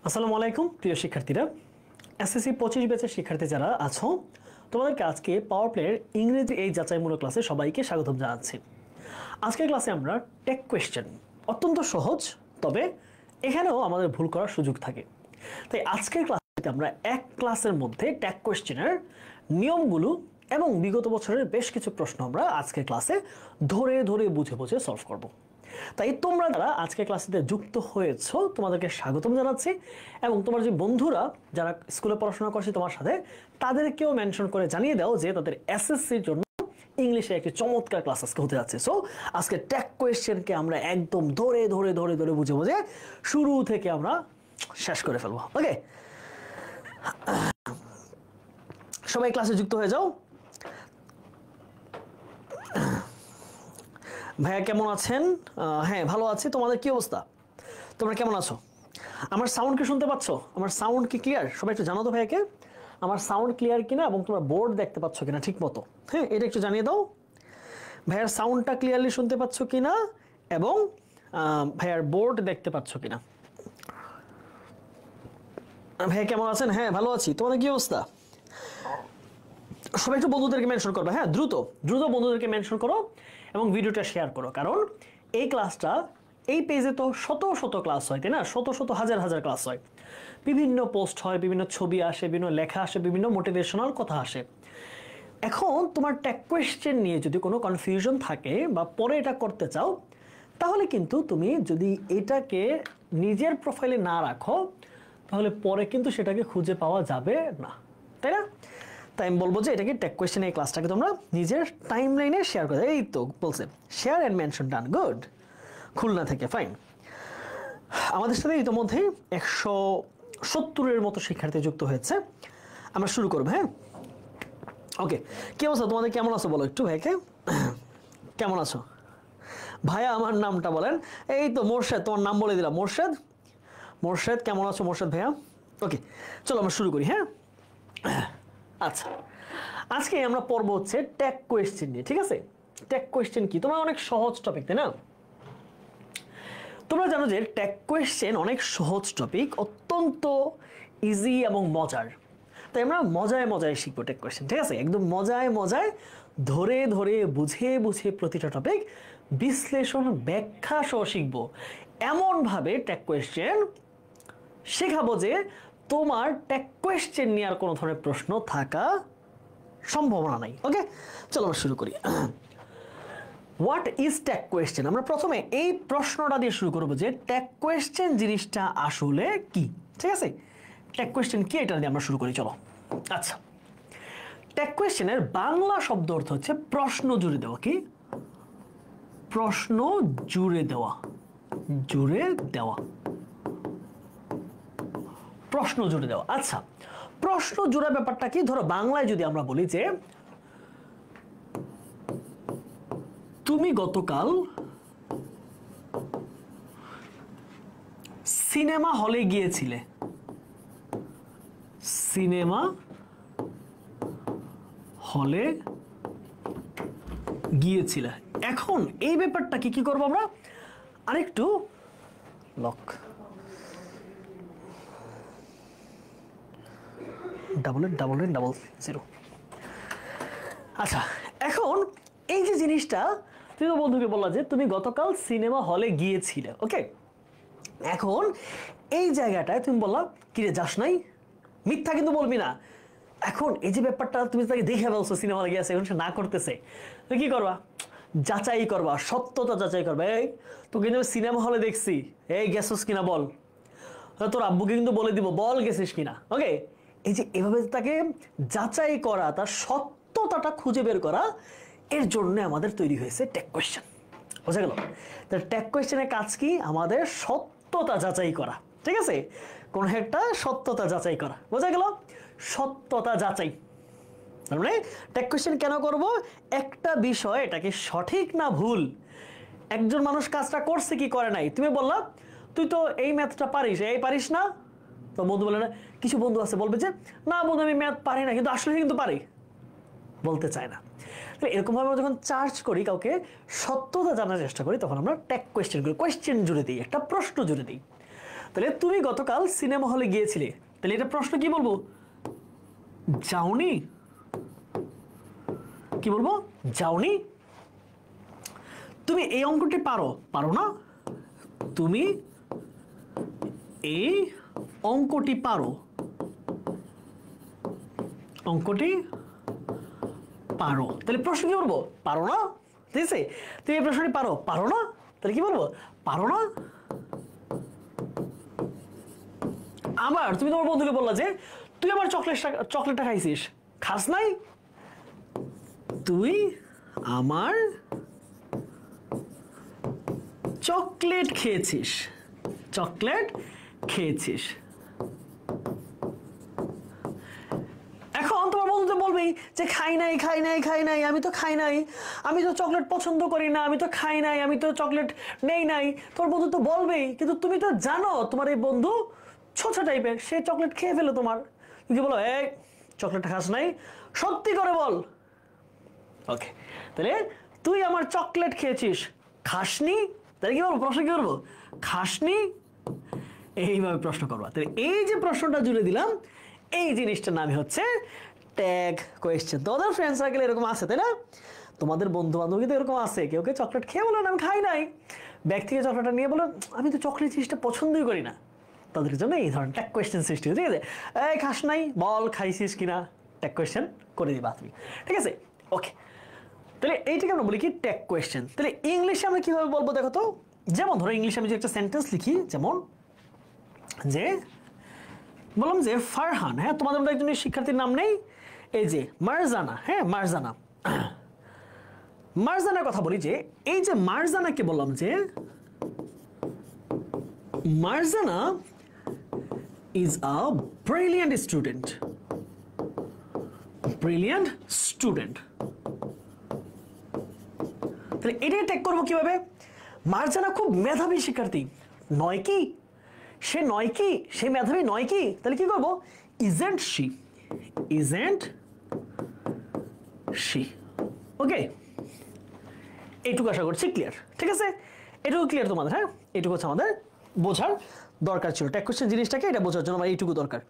আসসালামু আলাইকুম প্রিয় শিক্ষার্থীরা, এসএসসি 25 ব্যাচের শিক্ষার্থী যারা আছো তোমাদেরকে আজকে পাওয়ার প্লের ইংরেজি এই যাচাইমূলক ক্লাসে সবাইকে স্বাগতম জানাচ্ছি। আজকের ক্লাসে আমরা টেক কোয়েশ্চেন, অত্যন্ত সহজ, তবে এখানেও আমাদের ভুল করার সুযোগ থাকে। তাই আজকের ক্লাসে আমরা এক ক্লাসের মধ্যে টেক কোয়েশ্চেনের নিয়মগুলো এবং বিগত বছরের বেশ কিছু প্রশ্ন আমরা আজকের ক্লাসে ধরে ধরে বুঝে বুঝে সলভ করব। তাই তোমরা যারা আজকে ক্লাসে যুক্ত হয়েছো তোমাদেরকে স্বাগতম জানাচ্ছি, এবং তোমার যে বন্ধুরা যারা স্কুলে পড়াশোনা করছে তোমার সাথে তাদেরকেও মেনশন করে জানিয়ে দাও যে তাদের এসএসসির জন্য ইংলিশে একটি চমৎকার ক্লাস আজকে হতে যাচ্ছে। সো আজকে টেক কোয়েশ্চেনকে আমরা একদম ধরে ধরে ধরে ধরে বুঝে বুঝে শুরু থেকে আমরা শেষ করে ফেলবো। ওকে, সবাই ক্লাসে যুক্ত হয়ে যাও। ভাইয়া কেমন আছেন? হ্যাঁ, ভালো আছি। তোমাদের কি অবস্থা? তোমরা কেমন আছো? আমার সাউন্ড কি শুনতে পাচ্ছ? আমার সাউন্ড কি ক্লিয়ার? সবাই একটু জানো তো ভাইয়াকে আমার সাউন্ড ক্লিয়ার কিনা, এবং তোমরা বোর্ড দেখতে পাচ্ছ কিনা ঠিক মতো। হ্যাঁ, এটা একটু জানিয়ে দাও। ভাইয়ার সাউন্ডটা ক্লিয়ারলি শুনতে পাচ্ছ কিনা, এবং ভাইয়ার বোর্ড দেখতে পাচ্ছ কিনা। ভাইয়া কেমন আছেন? হ্যাঁ, ভালো আছি। তোমাদের কি অবস্থা? সবাই একটু বন্ধুদেরকে মেনশন করবে। হ্যাঁ, দ্রুত দ্রুত বন্ধুদেরকে মেনশন করো এবং ভিডিওটা শেয়ার করো, কারণ এই ক্লাসটা এই পেজে তো শত শত ক্লাস হয়, তাই না? শত শত হাজার হাজার ক্লাস হয়, বিভিন্ন পোস্ট হয়, বিভিন্ন ছবি আসে, বিভিন্ন লেখা আসে, বিভিন্ন মোটিভেশনাল কথা আসে। এখন তোমার টেক কোয়েশ্চেন নিয়ে যদি কোনো কনফিউশন থাকে বা পরে এটা করতে চাও, তাহলে কিন্তু তুমি যদি এটাকে নিজের প্রোফাইলে না রাখো তাহলে পরে কিন্তু সেটাকে খুঁজে পাওয়া যাবে না, তাই না? তাই আমি বলবো যে এটাকে টেক কোয়েশ্চেন এই ক্লাসটাকে তোমরা নিজের টাইম লাইনে শেয়ার করে। এই তো বলছে share and mention done, good. Khulna থেকে, ফাইন। আমাদের সাথে ইতিমধ্যে 170-এর মতো শিক্ষার্থী যুক্ত হয়েছে। আমরা শুরু করবো। হ্যাঁ, ওকে। কি অবস্থা তোমাদের? কেমন আছো বলো একটু ভাইকে। কেমন আছো ভাইয়া? আমার নামটা বলেন। এই তো মোর্শেদ, তোমার নাম বলে দিলাম, মোর্শেদ। মোর্শেদ কেমন আছো মোর্শেদ ভাইয়া? ওকে, চলো আমরা শুরু করি। হ্যাঁ, আচ্ছা, আজকে আমরা পড়বো হচ্ছে টেক কোয়েশ্চেন নিয়ে, ঠিক আছে? টেক কোয়েশ্চেন কি? তোমরা অনেক সহজ টপিক, তাই না? তোমরা জানো যে টেক কোয়েশ্চেন অনেক সহজ টপিক, অত্যন্ত ইজি এবং মজার। তাই আমরা মজায় মজায় শিখবো টেক কোয়েশ্চেন, ঠিক আছে? একদম মজায় মজায় ধরে ধরে বুঝে বুঝে প্রতিটা টপিক বিশ্লেষণ ব্যাখ্যা সহ শিখবো। এমনভাবে টেক কোয়েশ্চেন শেখাবো যে তোমার টেক কোয়েশ্চেন নিয়ে আর কোনো ধরনের প্রশ্ন থাকা সম্ভাবনা নাই। ওকে, চলো আমরা শুরু করি। What is tag question? আমরা প্রথমে এই প্রশ্নটা দিয়ে শুরু করবো যে টেক কোয়েশ্চেন জিনিসটা আসলে কি, ঠিক আছে? টেক কোয়েশ্চেন কি এটা দিয়ে আমরা শুরু করি, চলো। আচ্ছা, টেক কোয়েশ্চেনের বাংলা শব্দ অর্থ হচ্ছে প্রশ্ন জুড়ে দেওয়া। কি? প্রশ্ন জুড়ে দেওয়া, জুড়ে দেওয়া, প্রশ্ন জুড়ে দেওয়া। আচ্ছা, প্রশ্ন জুড়ে ব্যাপারটা কি? ধরো বাংলায় যদি আমরা বলি যে তুমি গতকাল সিনেমা হলে গিয়েছিলে, সিনেমা হলে গিয়েছিলে। এখন এই ব্যাপারটা কি কি করবো আমরা আরেকটু লক $88800। আচ্ছা, এখন এই যে জিনিসটা তুমি বন্ধুকে বললা যে তুমি গতকাল সিনেমা হলে গিয়েছিলে, ওকে। এখন এই জায়গাটায় তুমি বললা কিরে যাস নাই, মিথ্যা কিন্তু বলবি না। এখন এই যে ব্যাপারটা তুমি তাকে দেখে বলছো সিনেমা হলে গিয়েছে, এখন সে না করতেছে, তুমি কি করবা? যাচাই করবা, সত্যতা যাচাই করবা। এই তোকে কিন্তু সিনেমা হলে দেখছি, এই গেছিস কিনা বল। তোর আব্বুকে কিন্তু বলে দিব, বল গেছিস কিনা। ওকে, এই যে এভাবে তাকে যাচাই করা, তার সত্যতাটা খুঁজে বের করা, এর জন্য আমাদের তৈরি হয়েছে টেক কোয়েশ্চেন। বোঝা গেল? তাহলে টেক কোয়েশ্চেনের কাজ কি? আমাদের সত্যতা যাচাই করা, ঠিক আছে? কোন একটা সত্যতা যাচাই করা, বোঝা গেল? সত্যতা যাচাই। তার মানে টেক কোয়েশ্চেন কেন করব? একটা বিষয় এটাকে সঠিক না ভুল, একজন মানুষ কাজটা করছে কি করে নাই, তুমি বললা তুই তো এই ম্যাথটা পারিস, এই পারিস না। তো বন্ধু বলে না, কিছু বন্ধু আছে বলবে যে না বন্ধু আমি ম্যাথ পারি না, কিন্তু আসলে কিন্তু পারি, বলতে চায় না। এরকমভাবে আমরা যখন চার্জ করি, কাউকে সত্যতা জানার চেষ্টা করি, তখন আমরা টেক কোয়েশ্চেন করি, কোয়েশ্চেন জুড়ে দিই, একটা প্রশ্ন জুড়ে দিই। তো তাহলে তুমি গতকাল সিনেমা হলে গিয়েছিলে, তাহলে এটা প্রশ্ন কি বলবো? যাওনি। কি বলবো? যাওনি। তুমি এই অঙ্কটি পারো, পারো না? তুমি এই অঙ্কটি পারো, অঙ্কটি পারো, তাহলে প্রশ্ন কি বলবো? পারো না। ঠিক আছে, তুমি এই প্রশ্নটি পারো, পারো না, তাহলে কি বলবো? পারো না। আবার তুমি তোমার বন্ধুকে বললা যে তুই আমার চকলেটটা খাইছিস, খাস নাই? তুই আমার চকলেট খেয়েছিস, চকলেট খেয়েছিস। এখন তোমার বন্ধু তো বলবেই যে খাই নাই, খাই নাই, খাই নাই, আমি তো খাই নাই, আমি তো চকলেট পছন্দ করি না, আমি তো খাই নাই, আমি তো চকলেট নেই নাই। তোমার বন্ধু তো বলবেই, কিন্তু তুমি তো জানো তোমার এই বন্ধু ছোট টাইপের, সে চকলেট খেয়ে ফেলো তোমার। তুমি কি বলো? এই চকলেটটা খাস নাই, সত্যি করে বল। ওকে, তাহলে তুই আমার চকলেট খেয়েছিস, খাসনি, তাহলে কি বলবো? প্রশ্ন কি করবো? খাসনি। এইভাবে প্রশ্ন করবা। তাহলে এই যে প্রশ্নটা জুড়ে দিলাম, এই জিনিসটার নামই হচ্ছে ট্যাগ কোয়েশ্চেন। তোমাদের ফ্রেন্ড সার্কেল এরকম আছে, তাই না? তোমাদের বন্ধু বান্ধব কিন্তু এরকম আছে, কেউ কেউ চকলেট খেয়ে বলো আমি খাই নাই, ব্যাগ থেকে চকলেটটা নিয়ে বলো আমি তো চকলেট জিনিসটা পছন্দই করি না। তাদের জন্য এই ধরনের ট্যাগ কোয়েশ্চেন সৃষ্টি হচ্ছে। ঠিক আছে, এই খাস নাই, বল খাইছিস কিনা, ট্যাগ কোয়েশ্চেন করে দিবা তুমি। ঠিক আছে, ওকে। তাহলে এইটাকে আমরা বলি কি? Tag question. তাহলে ইংলিশে আমরা কিভাবে বলবো দেখো তো? যেমন ধরো ইংলিশে আমি যে একটা সেন্টেন্স লিখি, যেমন যে বললাম যে ফারহান, হ্যাঁ তোমাদের মধ্যে একজন শিক্ষার্থীর নাম নেই, এই যে মারজানা, হ্যাঁ মারজানা, মারজানার কথা বলি যে এই যে মারজানাকে বললাম যে Marjana is a brilliant student, brilliant student. তাহলে এটাই ট্যাগ করবো কিভাবে? মারজানা খুব মেধাবী শিক্ষার্থী, নয় কি? সে নয় কি? সে মেধাবী নয় কি? তাহলে কি করবো? Isn't she, isn't she. Okay, এইটুকু আশা করছি ক্লিয়ার। ঠিক আছে, এটুকু ক্লিয়ার তোমাদের? হ্যাঁ, এইটুকু হচ্ছে আমাদের বোঝার দরকার ছিল। ট্যাগ কোশ্চেন জিনিসটাকে এটা বোঝার জন্য আমার এইটুকু দরকার।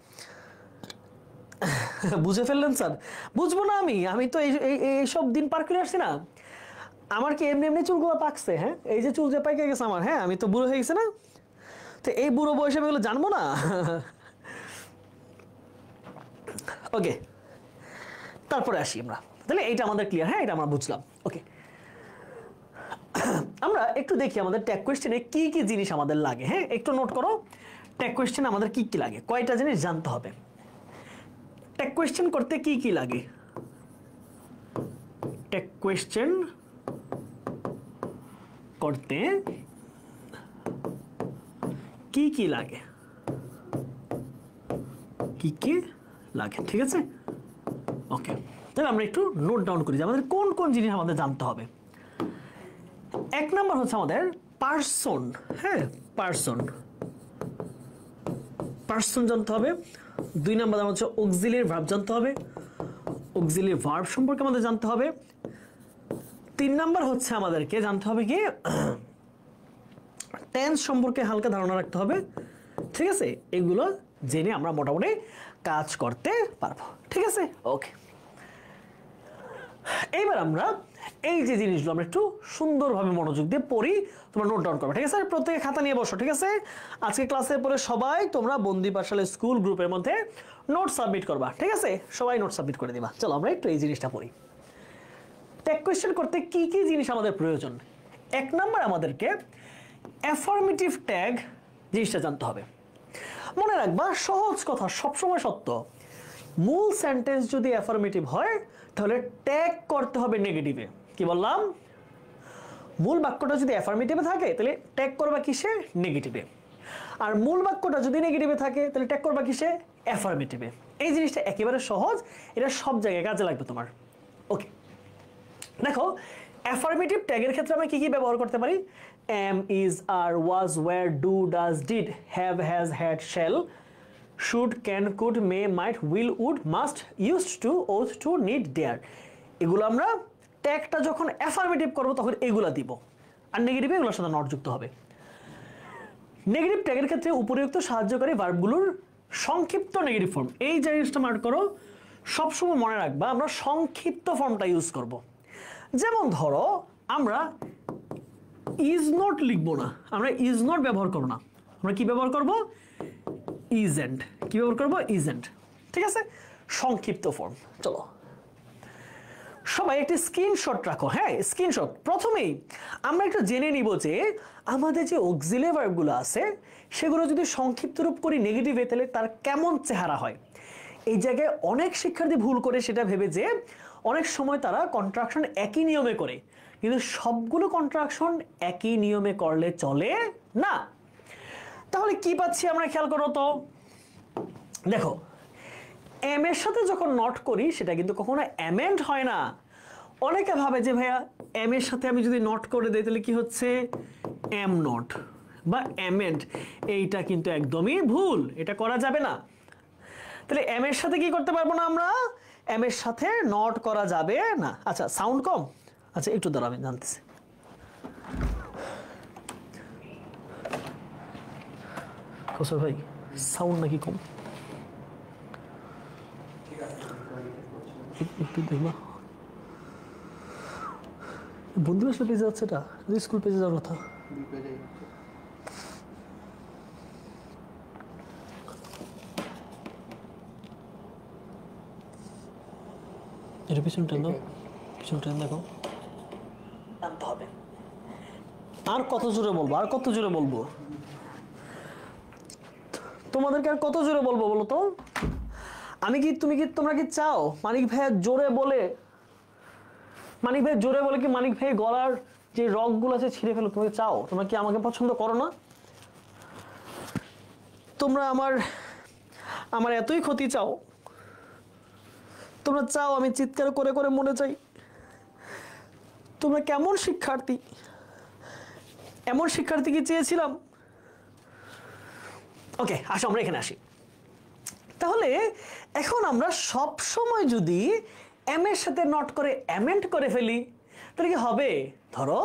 বুঝে ফেললেন স্যার? বুঝবো না আমি, আমি তো এইসব দিন পার করে আসছি না। আমার কি এমনি এমনি চুলগুলো পাকছে? হ্যাঁ, এই যে চুল যে পাইকে গেছে আমার, হ্যাঁ আমি তো বুড়ো হয়ে গেছে না, তো এই বুড়ো বয়সে এগুলো জানবো না? ওকে, তারপরে আসি আমরা। তাহলে এইটা আমাদের ক্লিয়ার, হ্যাঁ এটা আমরা বুঝলাম। ওকে, আমরা একটু দেখি আমাদের ট্যাগ কোয়েশ্চেনে কি কি জিনিস আমাদের লাগে। হ্যাঁ, একটু নোট করো, ট্যাগ কোয়েশ্চেনে আমাদের কি কি লাগে, কয়টা জিনিস জানতে হবে। ট্যাগ কোয়েশ্চেন করতে কি কি লাগে? ট্যাগ কোয়েশ্চেন করতে কি কি লাগে, কি কি লাগে? ঠিক আছে, ওকে। তাহলে আমরা একটু নোট ডাউন করি যে আমাদের কোন কোন জিনিস আমাদের জানতে হবে। এক নাম্বার হচ্ছে আমাদের পার্সন। হ্যাঁ, পার্সন, পার্সন জানতে হবে। দুই নাম্বার হচ্ছে অক্সিলিয়ারি ভার্ব জানতে হবে, অক্সিলিয়ারি ভার্ব সম্পর্কে আমাদের জানতে হবে। তিন নাম্বার হচ্ছে আমাদেরকে জানতে হবে কি টেন্স সম্পর্কে হালকা ধারণা রাখতে হবে। ঠিক আছে, এগুলো জেনে আমরা মোটামুটি কাজ করতে পারবো। ঠিক আছে, ওকে। এইবার আমরা এই যে জিনিসগুলো আমরা একটু সুন্দরভাবে মনোযোগ দিয়ে পড়ি, তোমরা নোট ডাউন করবে। ঠিক আছে, প্রত্যেকে খাতা নিয়ে বসো। ঠিক আছে, আজকে ক্লাসের পরে সবাই তোমরা বন্দি পাঠশালা স্কুল গ্রুপের মধ্যে নোট সাবমিট করবা। ঠিক আছে, সবাই নোট সাবমিট করে দিবা। চলো আমরা একটু এই জিনিসটা পড়ি। ট্যাগ কোয়েশ্চেন করতে কি কি জিনিস আমাদের প্রয়োজন? এক নাম্বার আমাদেরকে অ্যাফার্মেটিভ ট্যাগ জিনিসটা জানতে হবে। মনে রাখবা, সহজ কথা সবসময় সত্য, মূল সেন্টেন্স যদি অ্যাফার্মেটিভ হয় তাহলে ট্যাগ করতে হবে নেগেটিভে। কি বললাম? মূল বাক্যটা যদি অ্যাফার্মেটিভে থাকে তাহলে ট্যাগ করবা কিসে? নেগেটিভে। আর মূল বাক্যটা যদি নেগেটিভে থাকে তাহলে ট্যাগ করবা কিসে? অ্যাফার্মেটিভে। এই জিনিসটা একেবারে সহজ, এটা সব জায়গায় কাজে লাগবে তোমার। ওকে, দেখো অ্যাফার্মেটিভ ট্যাগের ক্ষেত্রে আমরা কি কি ব্যবহার করতে পারি? Am, is, are, was, were, do, does, did, have, has, had, shall, should, can, could, may, might, will, would, must, used to, ought to, need, dare. এগুলো আমরা ট্যাগটা যখন অ্যাফার্মেটিভ করবো তখন এগুলো দিব, আর নেগেটিভে এগুলোর সাথে নট যুক্ত হবে। নেগেটিভ ট্যাগের ক্ষেত্রে উপরিউক্ত সাহায্যকারী ভার্বগুলোর সংক্ষিপ্ত নেগেটিভ ফর্ম, এই জিনিসটা মার্ক করো, সবসময় মনে রাখবা আমরা সংক্ষিপ্ত ফর্মটা ইউজ করব। যেমন ধরো আমরা ইজ নট লিখবো না, আমরা ইজ নট ব্যবহার করবো না, আমরা কি ব্যবহার করব? ইজেন্ট। কি ব্যবহার করব? ইজেন্ট। ঠিক আছে, সংক্ষিপ্ত ফর্ম। চলো সবাই একটি স্ক্রিনশট রাখো। হ্যাঁ, স্ক্রিনশট। প্রথমেই আমরা একটু জেনে নিব যে আমাদের যে অক্সিলারি ভার্বগুলো আছে সেগুলো যদি সংক্ষিপ্ত রূপ করি নেগেটিভে, তাহলে তার কেমন চেহারা হয়। এই জায়গায় অনেক শিক্ষার্থী ভুল করে সেটা ভেবে যে অনেক সময় তারা কন্ট্রাকশন একই নিয়মে করে, কিন্তু সবগুলো কন্ট্রাকশন একই নিয়মে করলে চলে না। তাহলে কি পাচ্ছি আমরা, খেয়াল করো তো। দেখো, এম এর সাথে যখন নট করি সেটা কিন্তু কখনো অ্যামেন্ড হয় না। অনেকে ভাবে যে ভাইয়া এম এর সাথে আমি যদি নট করে দিই তাহলে কি হচ্ছে? এম নট বা অ্যামেন্ড। এইটা কিন্তু একদমই ভুল, এটা করা যাবে না। তাহলে এম এর সাথে কি করতে পারবো না আমরা? এম এর সাথে নট করা যাবে না। আচ্ছা, সাউন্ড কম। আচ্ছা, একটু দাঁড়া, আমি জানতেছি। কৌশল ভাই, সাউন্ড নাকি কম? একটু দেখবা বন্ধু আসলে পেজে যাচ্ছে, এটা স্কুল পেজে যাওয়ার কথা। এটা পিছন ট্রেন দাও, পিছন ট্রেন দেখো। জানতে হবে। আর কত জোরে বলবো, আর কত জোরে বলবো তোমাদেরকে, আর কত জোরে বলবো বলো তো? আমি কি, তুমি কি, তোমরা কি চাও মানিক ভাইয়া জোরে বলে, মানিক ভাই জোরে বলে কি মানিক ভাই গলার যে রগগুলো আছে ছিঁড়ে ফেলো? তুমি চাও? তোমরা কি আমাকে পছন্দ করো না? তোমরা আমার এতই ক্ষতি চাও? তোমরা চাও আমি চিৎকার করে করে মরে যাই? তোমরা কেমন শিক্ষার্থী? এমন শিক্ষার্থী কি চেয়েছিলাম? ওকে, আসো আমরা এখানে আসি। তাহলে এখন আমরা সব সময় যদি এম এর সাথে নট করে অ্যামেন্ড করে ফেলি তাহলে কি হবে? ধরো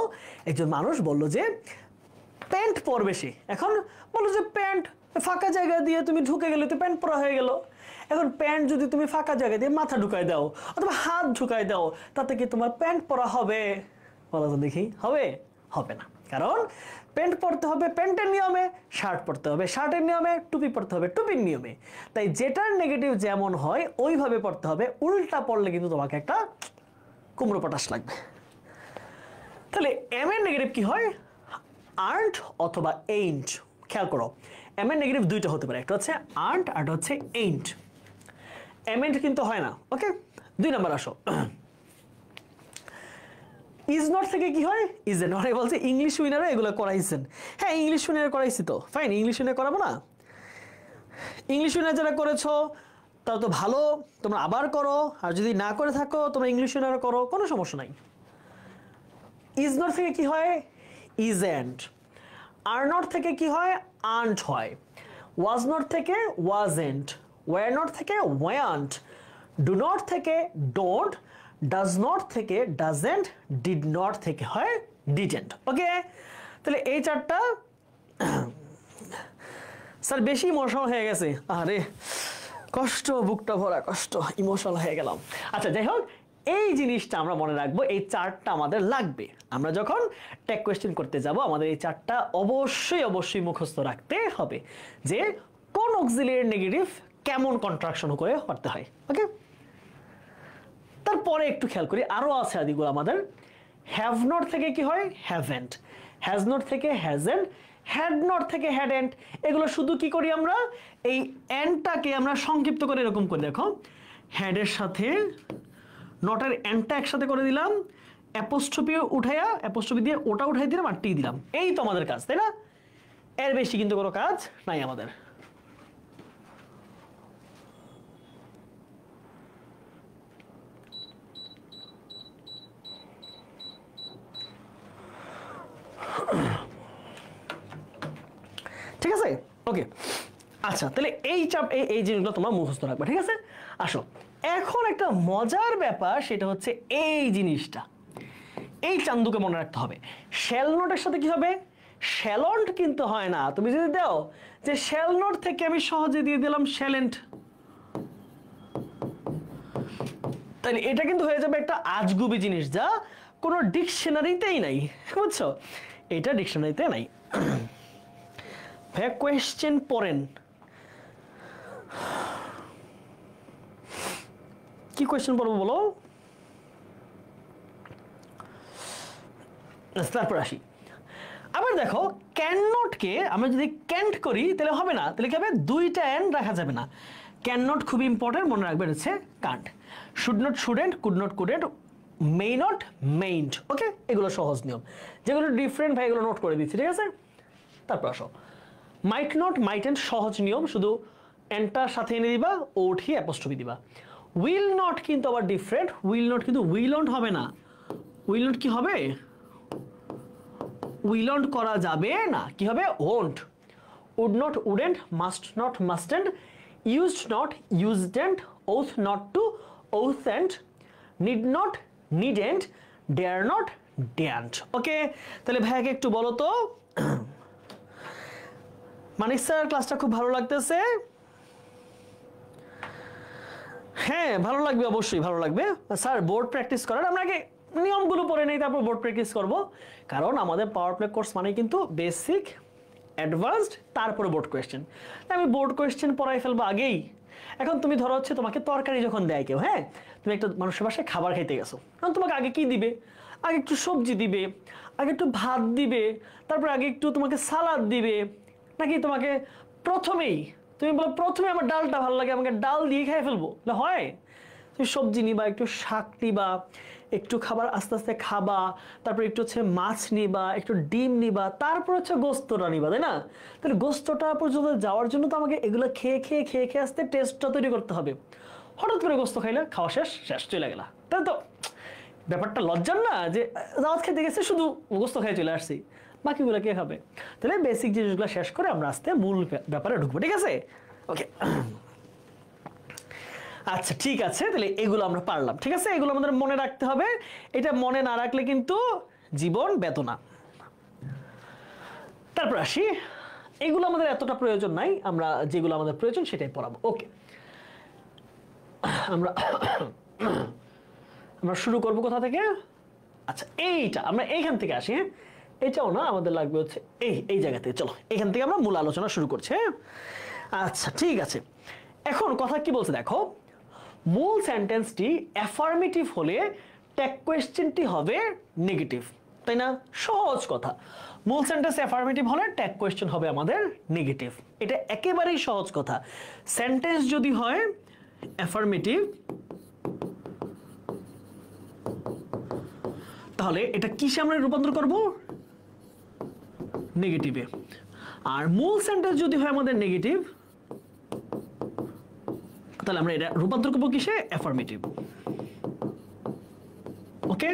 একজন মানুষ বললো যে প্যান্ট পরবে সে, এখন বললো যে প্যান্ট ফাঁকা জায়গা দিয়ে তুমি ঢুকে গেলে তো প্যান্ট পরা হয়ে গেল। এখন প্যান্ট যদি তুমি ফাঁকা জায়গা দিয়ে মাথা ঢুকাই দাও অথবা হাত ঢুকাই দাও, তাতে কি তোমার প্যান্ট পরা হবে? বলো তো দেখি, হবে? হবে না। কারণ প্যান্ট পরতে হবে প্যান্টের নিয়মে, শার্ট পরতে হবে শার্টের নিয়মে, টুপি পরতে হবে টুপির নিয়মে। তাই যেটার নেগেটিভ যেমন হয় ওইভাবে পড়তে হবে। উল্টা পড়লে কিন্তু তোমাকে একটা কুমড়ো পটাশ লাগবে। তাহলে এম এর নেগেটিভ কি হয়? আর্নড অথবা এইন্ট। খেয়াল করো, এম এর নেগেটিভ দুইটা হতে পারে, একটা হচ্ছে আর্নড আর একটা হচ্ছে এইন্ট। এমেন্ট কিন্তু হয় না। ওকে, 2 নাম্বার আসো। ইজ নট থেকে কি হয়? ইজেন্ট। অনেকে বলছে ইংলিশ উইনারে এগুলো করাইছেন। হ্যাঁ, ইংলিশ উইনারে করাইছি তো, ফাইন, ইংলিশ উইনারে করাবো না? ইংলিশ উইনার যারা করেছো তারা তো ভালো, তোমরা আবার করো। আর যদি না করে থাকো তোমরা ইংলিশ উইনারে করো, কোনো সমস্যা নাই। ইজ নট থেকে কি হয়? ইজেন্ট। আর নট থেকে কি হয়? আর্নড হয়। ওয়াজ নট থেকে ওয়াজেন্ট। ওয়ার নট থেকে ওয়ান্ট। ডু নট থেকে ডোন্ট। ডাজ নট থেকে ডাজেন্ট। ডিড নট থেকে হয় ডিডেন্ট। ওকে, তাহলে এই চারটা। স্যার বেশি ইমোশনাল হয়ে গেছে, আরে কষ্ট, বুকটা ভরা কষ্ট, ইমোশনাল হয়ে গেলাম। আচ্ছা, যাই হোক, এই জিনিসটা আমরা মনে রাখবো, এই চারটা আমাদের লাগবে। আমরা যখন ট্যাগ কোয়েশ্চেন করতে যাব আমাদের এই চারটা অবশ্যই মুখস্থ রাখতে হবে, যে কোন অক্সিলিয়ারি নেগেটিভ কেমন কন্ট্রাকশন করে করতে হয়। ওকে, তারপরে একটু খেয়াল করি, আরো আছে আদিগুলো আমাদের। হ্যাভ নট থেকে কি হয়? হ্যাভেন্ট। হ্যাজ নট থেকে হ্যাজেন্ট। হ্যাড নট থেকে হ্যাডেন্ট। এগুলো শুধু কি করি আমরা, এই এন্ডটাকে আমরা সংক্ষিপ্ত করে এরকম করে, দেখো হ্যাডের সাথে নটের এন্ডটা একসাথে করে দিলাম, অ্যাপোস্ট্রফি উঠাইয়া অ্যাপোস্ট্রফি দিয়ে ওটা উঠাই দিলাম আর টি দিলাম। এই তো আমাদের কাজ, তাই না? এর বেশি কিন্তু কোনো কাজ নাই আমাদের। ঠিক আছে, ওকে। আচ্ছা, তাহলে এই জিনিসগুলো তোমরা মুখস্থ রাখবে, ঠিক আছে? আসো, এখন একটা মজার ব্যাপার, সেটা হচ্ছে এই জিনিসটা, এই চান্দুকে মনে রাখতে হবে। শ্যাল নটের সাথে কি হবে? শ্যালন্ট কিন্তু হয় না। তুমি যদি দাও যে শ্যাল নট থেকে আমি সহজে দিয়ে দিলাম শ্যালেন্ট, তাহলে এটা কিন্তু হয়ে যাবে একটা আজগুবি জিনিস যা কোনো ডিকশনারিতেই নাই, বুঝছো? এটা ডিকশনারিতে নাই। ভাইয়া কোয়েশ্চেন পড়েন, কি কোয়েশ্চেন পড়বো বলো? তারপর আসি। আবার দেখো ক্যান নটকে আমরা যদি ক্যান্ট করি তাহলে হবে না, তাহলে কি হবে? দুইটা এন রাখা যাবে না। ক্যান নট খুব ইম্পর্টেন্ট, মনে রাখবেন হচ্ছে can't. Should not shouldn't, could not couldn't, may not mayn't. Okay, এগুলো সহজ নিয়ম, যেগুলো ডিফারেন্ট ভাই এগুলো নোট করে দিচ্ছি, ঠিক আছে? তারপর আসো মাইট নট মাইটেন্ট, সহজ নিয়ম, শুধু এনটার সাথে এনে দিবা, ও উঠিয়ে অ্যাপোস্ট্রফি দিবা। উইল নট কিন্তু আবার ডিফারেন্ট, উইল নট কিন্তু উইলন্ট হবে না। উইল নট কি হবে? উইলন্ট করা যাবে না, কি হবে? Won't. Would not wouldn't, must not mustn't, used not usedn't, ought not to oughtn't, need not needn't, dare not daren't. Okay, তাহলে ভাইয়াকে একটু বলো তো। মানিক স্যার ক্লাসটা খুব ভালো লাগতেছে? হ্যাঁ ভালো লাগবে, অবশ্যই ভালো লাগবে স্যার। বোর্ড প্র্যাকটিস করার আমরা আগে নিয়মগুলো পড়ে নেই, তারপর বোর্ড প্র্যাকটিস করব, কারণ আমাদের পাওয়ার প্লে কোর্স মানে কিন্তু বেসিক, অ্যাডভান্সড, তারপরে বোর্ড কোয়েশ্চেন। আমি বোর্ড কোয়েশ্চেন পড়াই ফেলবো আগেই। এখন তুমি ধরো হচ্ছে তোমাকে তরকারি যখন দেয় কেউ, হ্যাঁ, তুমি একটা মানুষের বাসায় খাবার খাইতে গেছো, তখন তোমাকে আগে কি দিবে? আগে একটু সবজি দিবে, আগে একটু ভাত দিবে, তারপর আগে একটু তোমাকে সালাদ দিবে, নাকি তোমাকে প্রথমেই তুমি বলো প্রথমে আমার ডালটা ভালো লাগে, আমাকে ডাল দিয়ে খেয়ে ফেলবো? হয়? তুমি সবজি নিবা, একটু শাক নিবা, একটু খাবার আস্তে আস্তে খাবা, তারপর একটু হচ্ছে মাছ নিবা, একটু ডিম নিবা, তারপর হচ্ছে গোস্তটা নিবা, তাই না? তাহলে গোস্তটা পর্যন্ত যাওয়ার জন্য তো আমাকে এগুলো খেয়ে খেয়ে খেয়ে খেয়ে আসতে টেস্টটা তৈরি করতে হবে। হঠাৎ করে গোস্ত খাইলে খাওয়া শেষ, শেষ চলে গেলা, তাই তো? ব্যাপারটা লজ্জার না যে দাওয়াত খেতে গেছে শুধু গোস্ত খেয়ে চলে আসছি, বাকিগুলো কে খাবে? তাহলে বেসিক জিনিসগুলো শেষ করে আমরা আস্তে মূল ব্যাপারে ঢুকবো, ঠিক আছে? ওকে, আচ্ছা ঠিক আছে, তাহলে এগুলো আমরা পারলাম, ঠিক আছে? এগুলো আমাদের মনে রাখতে হবে, এটা মনে না রাখলে কিন্তু জীবন বেদনা। তারপর আসি, এগুলো আমাদের এতটা প্রয়োজন নাই, আমরা যেগুলো আমাদের প্রয়োজন সেটাই পড়াবো। ওকে, আমরা আমরা শুরু করবো কোথা থেকে? আচ্ছা এইটা আমরা এইখান থেকে আসি, হ্যাঁ? এটাও না, আমাদের লাগবে হচ্ছে এই জায়গা থেকে। চলো এখান থেকে আমরা মূল আলোচনা শুরু করছি, হ্যাঁ? আচ্ছা ঠিক আছে, এখন কথা কি বলছে দেখো, মূল সেন্টেন্সটি অ্যাফার্মেটিভ হলে ট্যাগ কোয়েশ্চেনটি হবে নেগেটিভ, তাই না? সহজ কথা, মূল সেন্টেন্স অ্যাফার্মেটিভ হলে ট্যাগ কোয়েশ্চেন হবে আমাদের নেগেটিভ, এটা একেবারেই সহজ কথা। সেন্টেন্স যদি হয় অ্যাফার্মেটিভ, তাহলে এটা কিসে আমরা রূপান্তর করব? নেগেটিভে। আর মূল সেন্টেন্স যদি হয় আমাদের নেগেটিভ, তাহলে আমরা এটা রূপান্তর করব কিসে? অ্যাফার্মেটিভ। ওকে,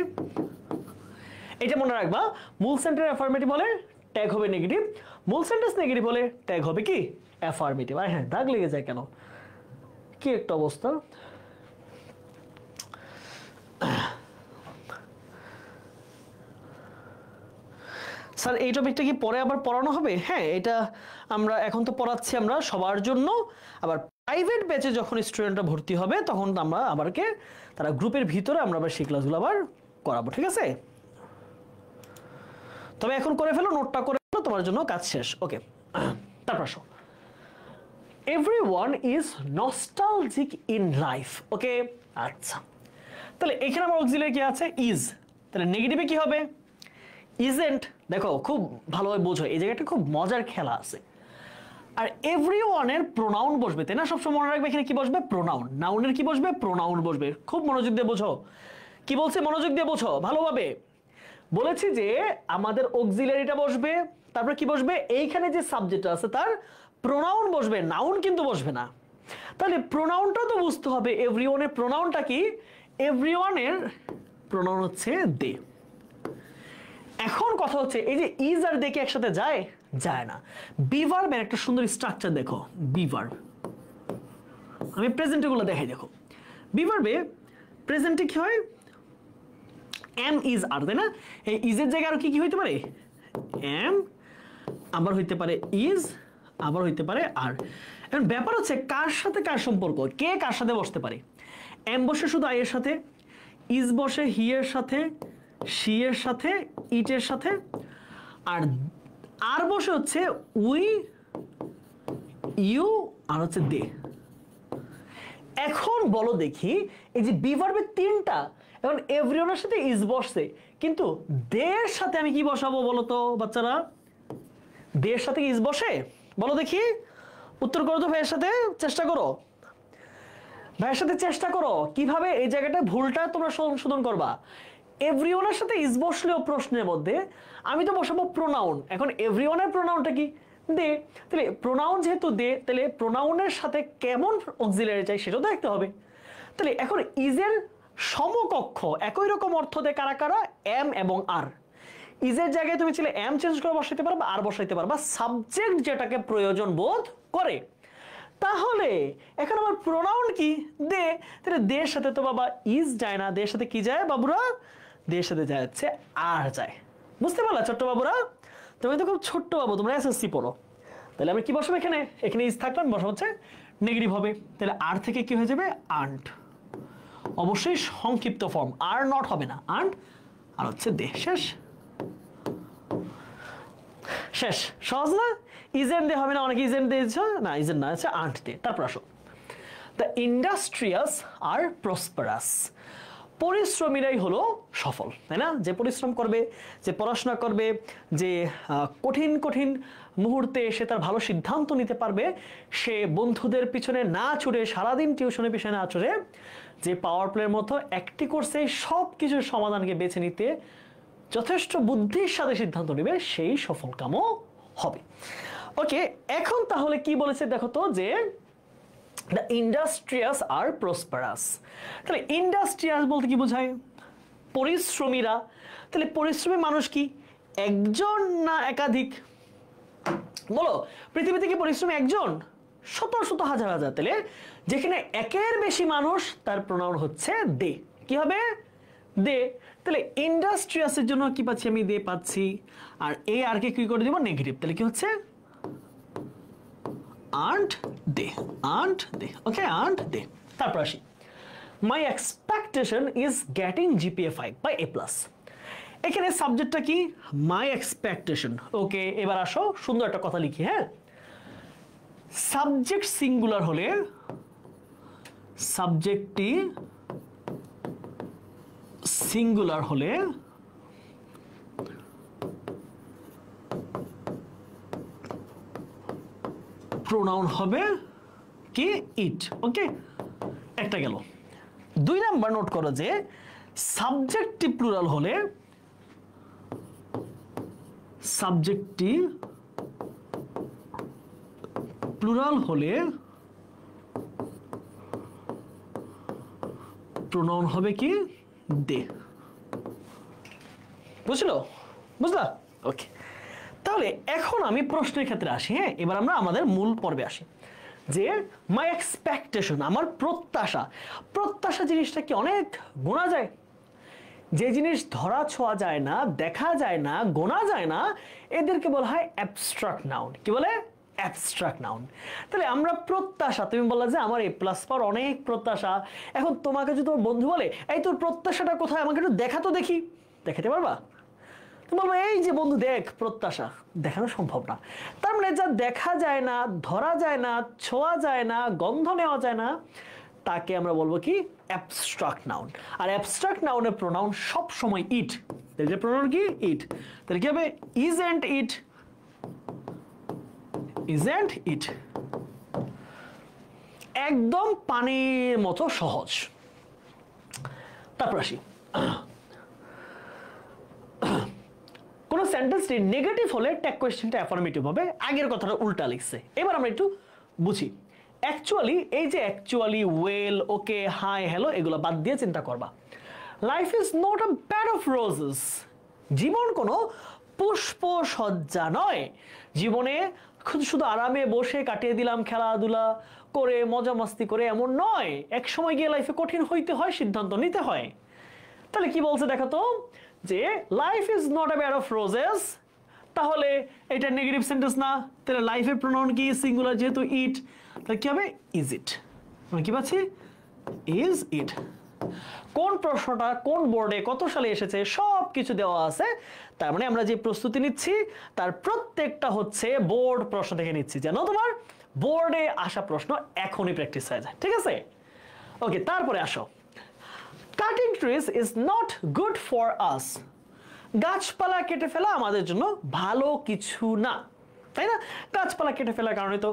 এটা মনে রাখবা, মূল সেন্টেন্স অ্যাফার্মেটিভ হলে ট্যাগ হবে নেগেটিভ, মূল সেন্টেন্স নেগেটিভ হলে ট্যাগ হবে কি? অ্যাফার্মেটিভ। আর হ্যাঁ, দাগ লেগে যায় কেন, কি একটা অবস্থা। স্যার এই টপিকটা কি পরে আবার পড়ানো হবে? হ্যাঁ, এটা আমরা এখন তো পড়াচ্ছি আমরা সবার জন্য, আবার প্রাইভেট ব্যাচে যখন স্টুডেন্টরা ভর্তি হবে তখন আমরা আবারকে তারা গ্রুপের ভিতরে আমরা আবার সেই ক্লাসগুলো আবার করাবো, ঠিক আছে? তবে এখন করে ফেলো, নোটটা করে ফেলো, তোমার জন্য কাজ শেষ। ওকে, তারপর আসো, everyone is nostalgic in life. Okay, আচ্ছা তাহলে এখানে আমার অক্সিলারি কি আছে? ইজ। তাহলে নেগেটিভে কি হবে? ইজেন্ট। দেখো খুব ভালোভাবে বোঝো, এই জায়গাটা খুব মজার খেলা আছে। আর এভরিওয়ানের প্রোনাউন বসবে, তাই না? সবসময় মনে রাখবে এখানে কি বসবে? প্রোনাউন। নাউনের কি বসবে? প্রোনাউন বসবে। খুব মনোযোগ দিয়ে বোঝো কি বলছে, মনোযোগ দিয়ে বোঝো ভালোভাবে। বলেছি যে আমাদের অক্সিলারিটা বসবে, তারপরে কি বসবে? এইখানে যে সাবজেক্ট আছে তার প্রোনাউন বসবে, নাউন কিন্তু বসবে না। তাহলে প্রোনাউনটা তো বুঝতে হবে, এভরিওয়ানের প্রোনাউনটা কি? এভরিওয়ানের প্রোনাউন হচ্ছে দে। এখন কথা হচ্ছে এই যে ইজ আর দে কি একসাথে যায়? যায় না। বি ভার্বের একটা সুন্দর স্ট্রাকচার দেখো, বি ভার্ব। আমি প্রেজেন্টে গুলো দেখাই, দেখো বি ভার্বে প্রেজেন্টে কি হয়? এম ইজ আর, তাই না? এই ইজের জায়গায় আর কি কি হইতে পারে? এম আবার হইতে পারে ইজ, আবার হইতে পারে আর। এখন ব্যাপার হচ্ছে কার সাথে কার সম্পর্ক, কে কার সাথে বসতে পারে। এম বসে শুধু আই এর সাথে, ইজ বসে হি এর সাথে, শি এর সাথে, ইট এর সাথে, আর বসে হচ্ছে উই, ইউ আর হচ্ছে দে। এখন বলো দেখি এই যে বি ভার্বের তিনটা, এখন এভরিওনের সাথে ইজ বসছে, কিন্তু দের সাথে আমি কি বসাবো বলো তো বাচ্চারা? দের সাথে ইজ বসে? বলো দেখি, উত্তর করো তো ভাইয়ের সাথে, চেষ্টা করো ভাইয়ের সাথে চেষ্টা করো কিভাবে এই জায়গাটা ভুলটা তোমরা সংশোধন করবা। এভরিওনের সাথে ইজ বসলেও প্রশ্নের মধ্যে আমি তো বসাবো প্রোনাউন। এখন এভরিওনের প্রোনাউনটা কি? দে। তাহলে প্রোনাউন যেহেতু দে, তাহলে প্রোনাউনের সাথে কেমন অক্সিলারি চাই সেটাও দেখতে হবে। তাহলে এখন ইজের সমকক্ষ একই রকম অর্থ দেয় কারা কারা? এম এবং আর। ইজের জায়গায় তুমি চাইলে এম চেঞ্জ করে বসাইতে পারো বা আর বসাইতে পারো, বা সাবজেক্ট যেটাকে প্রয়োজন বোধ করে। তাহলে এখন আমার প্রোনাউন কি? দে। তাহলে দের সাথে তো বাবা ইজ যায় না, দের সাথে কি যায় বাবুরা? দের সাথে যায় হচ্ছে আর যায়। বুঝতে পারলা ছোট্ট বাবুরা? তুমি তো খুব ছোট্ট বাবু, তোমরা এসএসসি পড়ো। তাহলে আমি কি বসাবো এখানে? এখানে ইজ থাকলাম, বসাবো হচ্ছে নেগেটিভ হবে। তাহলে আর থেকে কি হয়ে যাবে? আন্ট। অবশ্যই সংক্ষিপ্ত ফর্ম, আর নট হবে না, আন্ট আর হচ্ছে দে। শেষ শেষ, সহজ না? ইজেন দে হবে না, অনেকে ইজেন দিয়েছে না, ইজেন না, আছে আন্ট দে। তারপর আসো, দ্য ইন্ডাস্ট্রিয়াস আর প্রসপারাস। পরিশ্রমীরাই হলো সফল, তাই না? যে পরিশ্রম করবে, যে পড়াশোনা করবে, যে কঠিন কঠিন মুহূর্তে সে তার ভালো সিদ্ধান্ত নিতে পারবে, সে বন্ধুদের পিছনে না ছুটে, সারাদিন টিউশনের পিছনে না ছুটে, যে পাওয়ার প্লের মতো একটি কোর্সে সব কিছুর সমাধানকে বেছে নিতে যথেষ্ট বুদ্ধির সাথে সিদ্ধান্ত নেবে, সেই সফল কামও হবে। ওকে, এখন তাহলে কি বলেছে দেখো তো, যে দ্য ইন্ডাস্ট্রিয়াস আর প্রসপারাস। তাহলে ইন্ডাস্ট্রিয়াস বলতে কি বোঝায়? পরিশ্রমীরা। তাহলে পরিশ্রমী মানুষ কি একজন না একাধিক? বলো, পৃথিবীতে কি পরিশ্রমী একজন? শত শত হাজার হাজার। তাহলে যেখানে একের বেশি মানুষ, তার প্রোনাউন হচ্ছে দে। কি হবে? দে। তাহলে ইন্ডাস্ট্রিয়াসের জন্য কি পাচ্ছি আমি? দে পাচ্ছি। আর এ আর কে কি করে দিব? নেগেটিভ। তাহলে কি হচ্ছে? Aren't they, aren't they. Okay, aren't they. তারপর আসি, my expectation is getting GPA 5 by A+। এখানে সাবজেক্টটা কি? মাই এক্সপেকটেশন। ওকে, এবার আসো সুন্দর একটা কথা লিখি। হ্যাঁ, সাবজেক্ট সিঙ্গুলার হলে সাবজেক্টটি সিঙ্গুলার হলে প্রোনাউন হবে কি? ইট। ওকে, একটা গেল। 2 নাম্বার নোট করো যে সাবজেক্টটি প্লুরাল হলে, সাবজেক্টটি প্লুরাল হলে প্রোনাউন হবে কি? দে। বুঝলো? বুঝলা? ওকে, তাহলে এখন আমি প্রশ্নের ক্ষেত্রে আসি। হ্যাঁ, এবার আমরা আমাদের মূল পর্বে আসি, যে মাই এক্সপেকটেশন, আমার প্রত্যাশা। প্রত্যাশা জিনিসটা কি অনেক গোনা যায়? যে জিনিস ধরা ছোঁয়া যায় না, দেখা যায় না, গোনা যায় না, এদেরকে বলা হয় অ্যাবস্ট্রাক্ট নাউন। কি বলে? Abstract noun. তাহলে আমরা প্রত্যাশা, তুমি বললা যে আমার A+ পাওয়ার অনেক প্রত্যাশা। এখন তোমাকে যদি তোমার বন্ধু বলে, এই তোর প্রত্যাশাটা কোথায়, আমাকে একটু দেখা তো দেখি, দেখাতে পারবা? তুমি বলবো এই যে বন্ধু দেখ, প্রত্যাশা দেখানো সম্ভব না। তার মানে যা দেখা যায় না, ধরা যায় না, ছোঁয়া যায় না, গন্ধ নেওয়া যায় না, তাকে আমরা বলবো কি? Abstract noun. আর অ্যাবস্ট্রাক্ট নাউনের প্রোনাউন সব সময় ইট। তাহলে প্রোনাউন কি? ইট। তাহলে কি হবে? Isn't it, isn't it. একদম পানির মতো সহজ। তারপর আসি, কোন সেন্টেন্সটি নেগেটিভ হলে ট্যাগ কোয়েশ্চেনটা অ্যাফার্মেটিভ হবে, আগের কথাটা উল্টা লিখছে। এবার আমরা একটু বুঝি। অ্যাকচুয়ালি, এই যে actually, well, okay, hi, hello, এগুলো বাদ দিয়ে চিন্তা করবা। Life is not a bed of roses. জীবন কোনো পুষ্প সজ্জা নয়। জীবনে শুধু আরামে বসে কাটিয়ে দিলাম খেলাধুলা করে, মজা মাস্তি করে, এমন নয়। এক সময় গিয়ে লাইফে কঠিন হইতে হয়, সিদ্ধান্ত নিতে হয়। তাহলে কি বলছে দেখো তো, যে life is not a bed of roses, তাহলে এটা নেগেটিভ সেন্টেন্স না, তাহলে লাইফের প্রোনাউন কি সিঙ্গুলার যেহেতু ইট, তাহলে কি হবে ইজ ইট। আমরা কি পাচ্ছি ইজ ইট। কোন প্রশ্নটা কোন বোর্ডে কত সালে এসেছে সব কিছু দেওয়া আছে, তার মানে আমরা যে প্রস্তুতি নিচ্ছি তার প্রত্যেকটা হচ্ছে বোর্ড প্রশ্ন থেকে নিচ্ছি, যেন তোমার বোর্ডে আসা প্রশ্ন এখনই প্র্যাকটিস হয়ে যায়, ঠিক আছে? ওকে, তারপরে আসো, cutting trees is not good for us. গাছপালা কেটে ফেলা আমাদের জন্য ভালো কিছু না, তাই না? গাছপালা কেটে ফেলার কারণে তো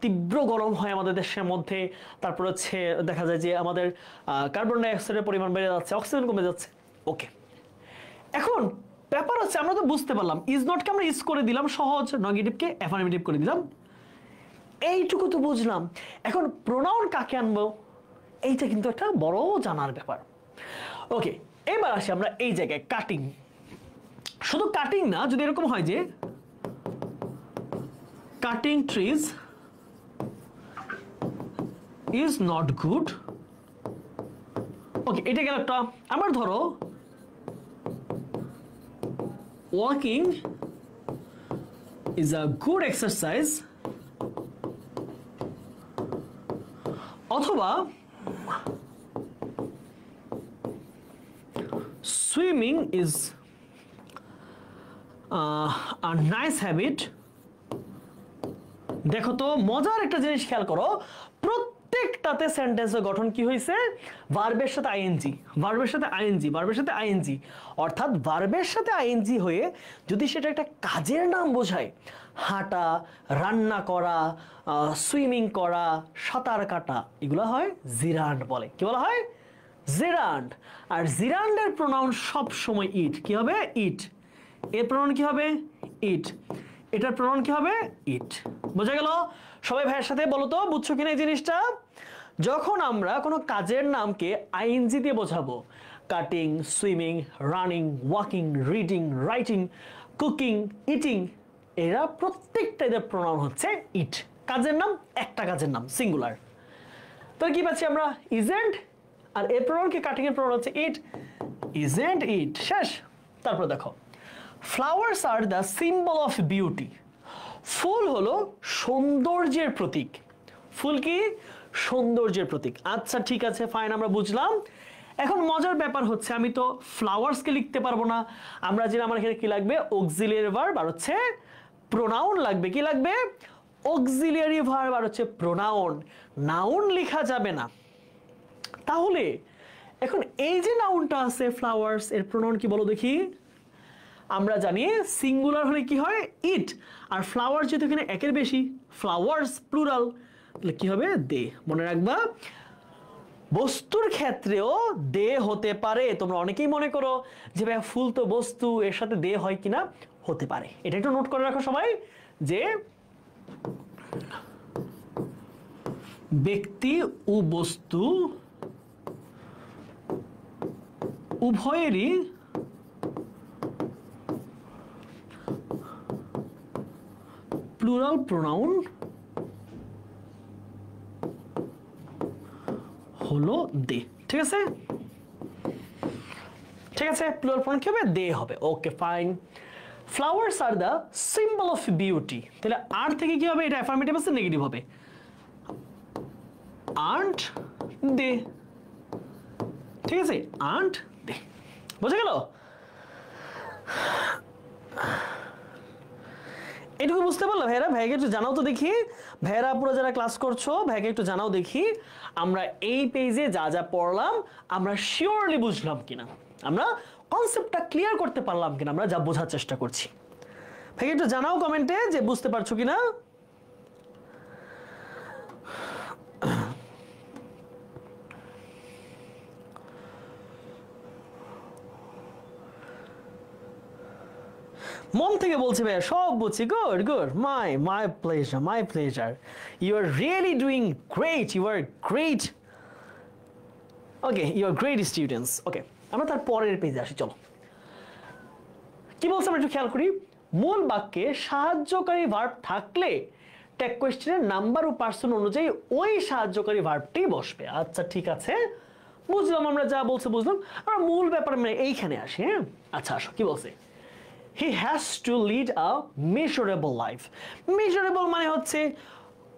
তীব্র গরম হয় আমাদের দেশের মধ্যে, তারপর হচ্ছে দেখা যায় যে আমাদের কার্বন ডাইঅক্সাইডের পরিমাণ বেড়ে যাচ্ছে, অক্সিজেন কমে যাচ্ছে। ওকে, এখন ব্যাপার হচ্ছে আমরা তো বুঝতে পারলাম ইজ নটকে আমরা ইজ করে দিলাম, সহজ, নেগেটিভকে অ্যাফার্মেটিভ করে দিলাম, এইটুকু তো বুঝলাম। এখন প্রোনাউন কাকে আনবো এইটা কিন্তু একটা বড় জানার ব্যাপার। ওকে, এবার আসি আমরা এই জায়গায় কাটিং। শুধু কাটিং না, যদি এরকম হয় যে cutting trees is not good, okay, এটা গেল একটা। আমার ধরো walking is a good exercise, অথবা swimming is a nice habit. দেখো তো মজার একটা জিনিস খেয়াল করো, প্রত্যেকটাতে সেন্টেন্সের গঠন কি হয়েছে? ভার্বের সাথে আইএনজি, ভার্বের সাথে আইএনজি, ভার্বের সাথে আইএনজি। অর্থাৎ ভার্বের সাথে আইএনজি হয়ে যদি সেটা একটা কাজের নাম বোঝায়, হাঁটা, রান্না করা, সুইমিং করা, সাঁতার কাটা, এগুলো হয় জিরান্ড বলে। কি বলা হয়? জিরান্ড। আর জিরান্ডের প্রোনাউন সব সময় ইট। কি হবে? ইট। এর প্রোনাউন কি হবে? ইট। এটার প্রোনাউন কি হবে? ইট। বোঝা গেল? সবাই ভাইয়ের সাথে বলো তো, বুঝছো কিনা এই জিনিসটা? যখন আমরা কোনো কাজের নামকে আইএনজি দিয়ে বোঝাবো, cutting, swimming, running, walking, reading, writing, cooking, eating, এরা প্রত্যেকটা এদের প্রোনাউন হচ্ছে ইট। কাজের নাম, একটা কাজের নাম, সিঙ্গুলার। তো কি পাচ্ছি আমরা? ইজেন্ট। আর এর প্রোনাউন কি? কাটিং এর প্রোনাউন হচ্ছে ইট। Isn't it. শেষ। তারপর দেখো, flowers are the symbol of beauty. ফুল হলো সৌন্দর্যের প্রতীক। ফুল কি? সৌন্দর্যের প্রতীক। আচ্ছা ঠিক আছে, ফাইন, আমরা বুঝলাম। এখন মজার ব্যাপার হচ্ছে আমি তো ফ্লাওয়ার্সকে লিখতে পারবো না, আমরা যে আমার এখানে কি লাগবে? অক্সিলিয়ারি ভার্ব আর হচ্ছে প্রোনাউন লাগবে। কি লাগবে? অক্সিলিয়ারি ভার্ব আর হচ্ছে প্রোনাউন। নাউন লেখা যাবে না। তাহলে এখন এই যে নাউনটা আছে ফ্লাওয়ার্স, এর প্রোনাউন কি বলো দেখি? আমরা জানি সিঙ্গুলার হলে কি হয়? ইট। আর ফ্লাওয়ার যেহেতু এখানে একের বেশি, ফ্লাওয়ার্স প্লুরাল, তাহলে কি হবে? দে। মনে রাখবা, বস্তুর ক্ষেত্রেও দে হতে পারে। তোমরা অনেকেই মনে করো যে ভাই ফুল তো বস্তু, এর সাথে দে হয় কিনা? হতে পারে। এটা একটু নোট করে রাখো সবাই, যে ব্যক্তি ও বস্তু উভয়েরই প্লুরাল প্রোনাউন হলো দে। ঠিক আছে? ঠিক আছে, প্লুরাল প্রোনাউন কি হবে? দে হবে। Okay, fine. Flowers are the symbol of beauty, তাহলে আর থেকে কি হবে? এটা অ্যাফার্মেটিভ আছে, নেগেটিভ হবে। আন্ট দে। ঠিক আছে, আন্ট দে। বুঝে গেল? এটুকু বুঝতে পারলো ভাইরা? ভাইকে একটু জানাও তো দেখি। ভাইরা পুরো যারা ক্লাস করছো, ভাইকে একটু জানাও দেখি আমরা এই পেজে যা যা পড়লাম আমরা শিওরলি বুঝলাম কিনা, আমরা কনসেপ্টটা ক্লিয়ার করতে পারলাম কিনা, আমরা যা বোঝার চেষ্টা করছি। ভাইকে একটু জানাও কমেন্টে যে বুঝতে পারছো কিনা। মন থেকে বলছি ভাইয়া, সব বুঝছি। Good good, my pleasure, my pleasure. You are really doing great, you are great. Okay, you are great students. Okay, আমরা তার পরের পেজে আসি, চলো। কি বলছে আমরা একটু খেয়াল করি। মূল বাক্যে সাহায্যকারী ভার্ব থাকলে ট্যাগ কোয়েশ্চেনের নাম্বার ও পার্সন অনুযায়ী ওই সাহায্যকারী ভার্বটি বসবে। আচ্ছা ঠিক আছে, বুঝলাম, আমরা যা বলছে বুঝলাম। আমরা মূল ব্যাপারে মানে এইখানে আসি। হ্যাঁ, আচ্ছা আসো, কি বলছে? He has to lead a measurable life. Measurable মানে হচ্ছে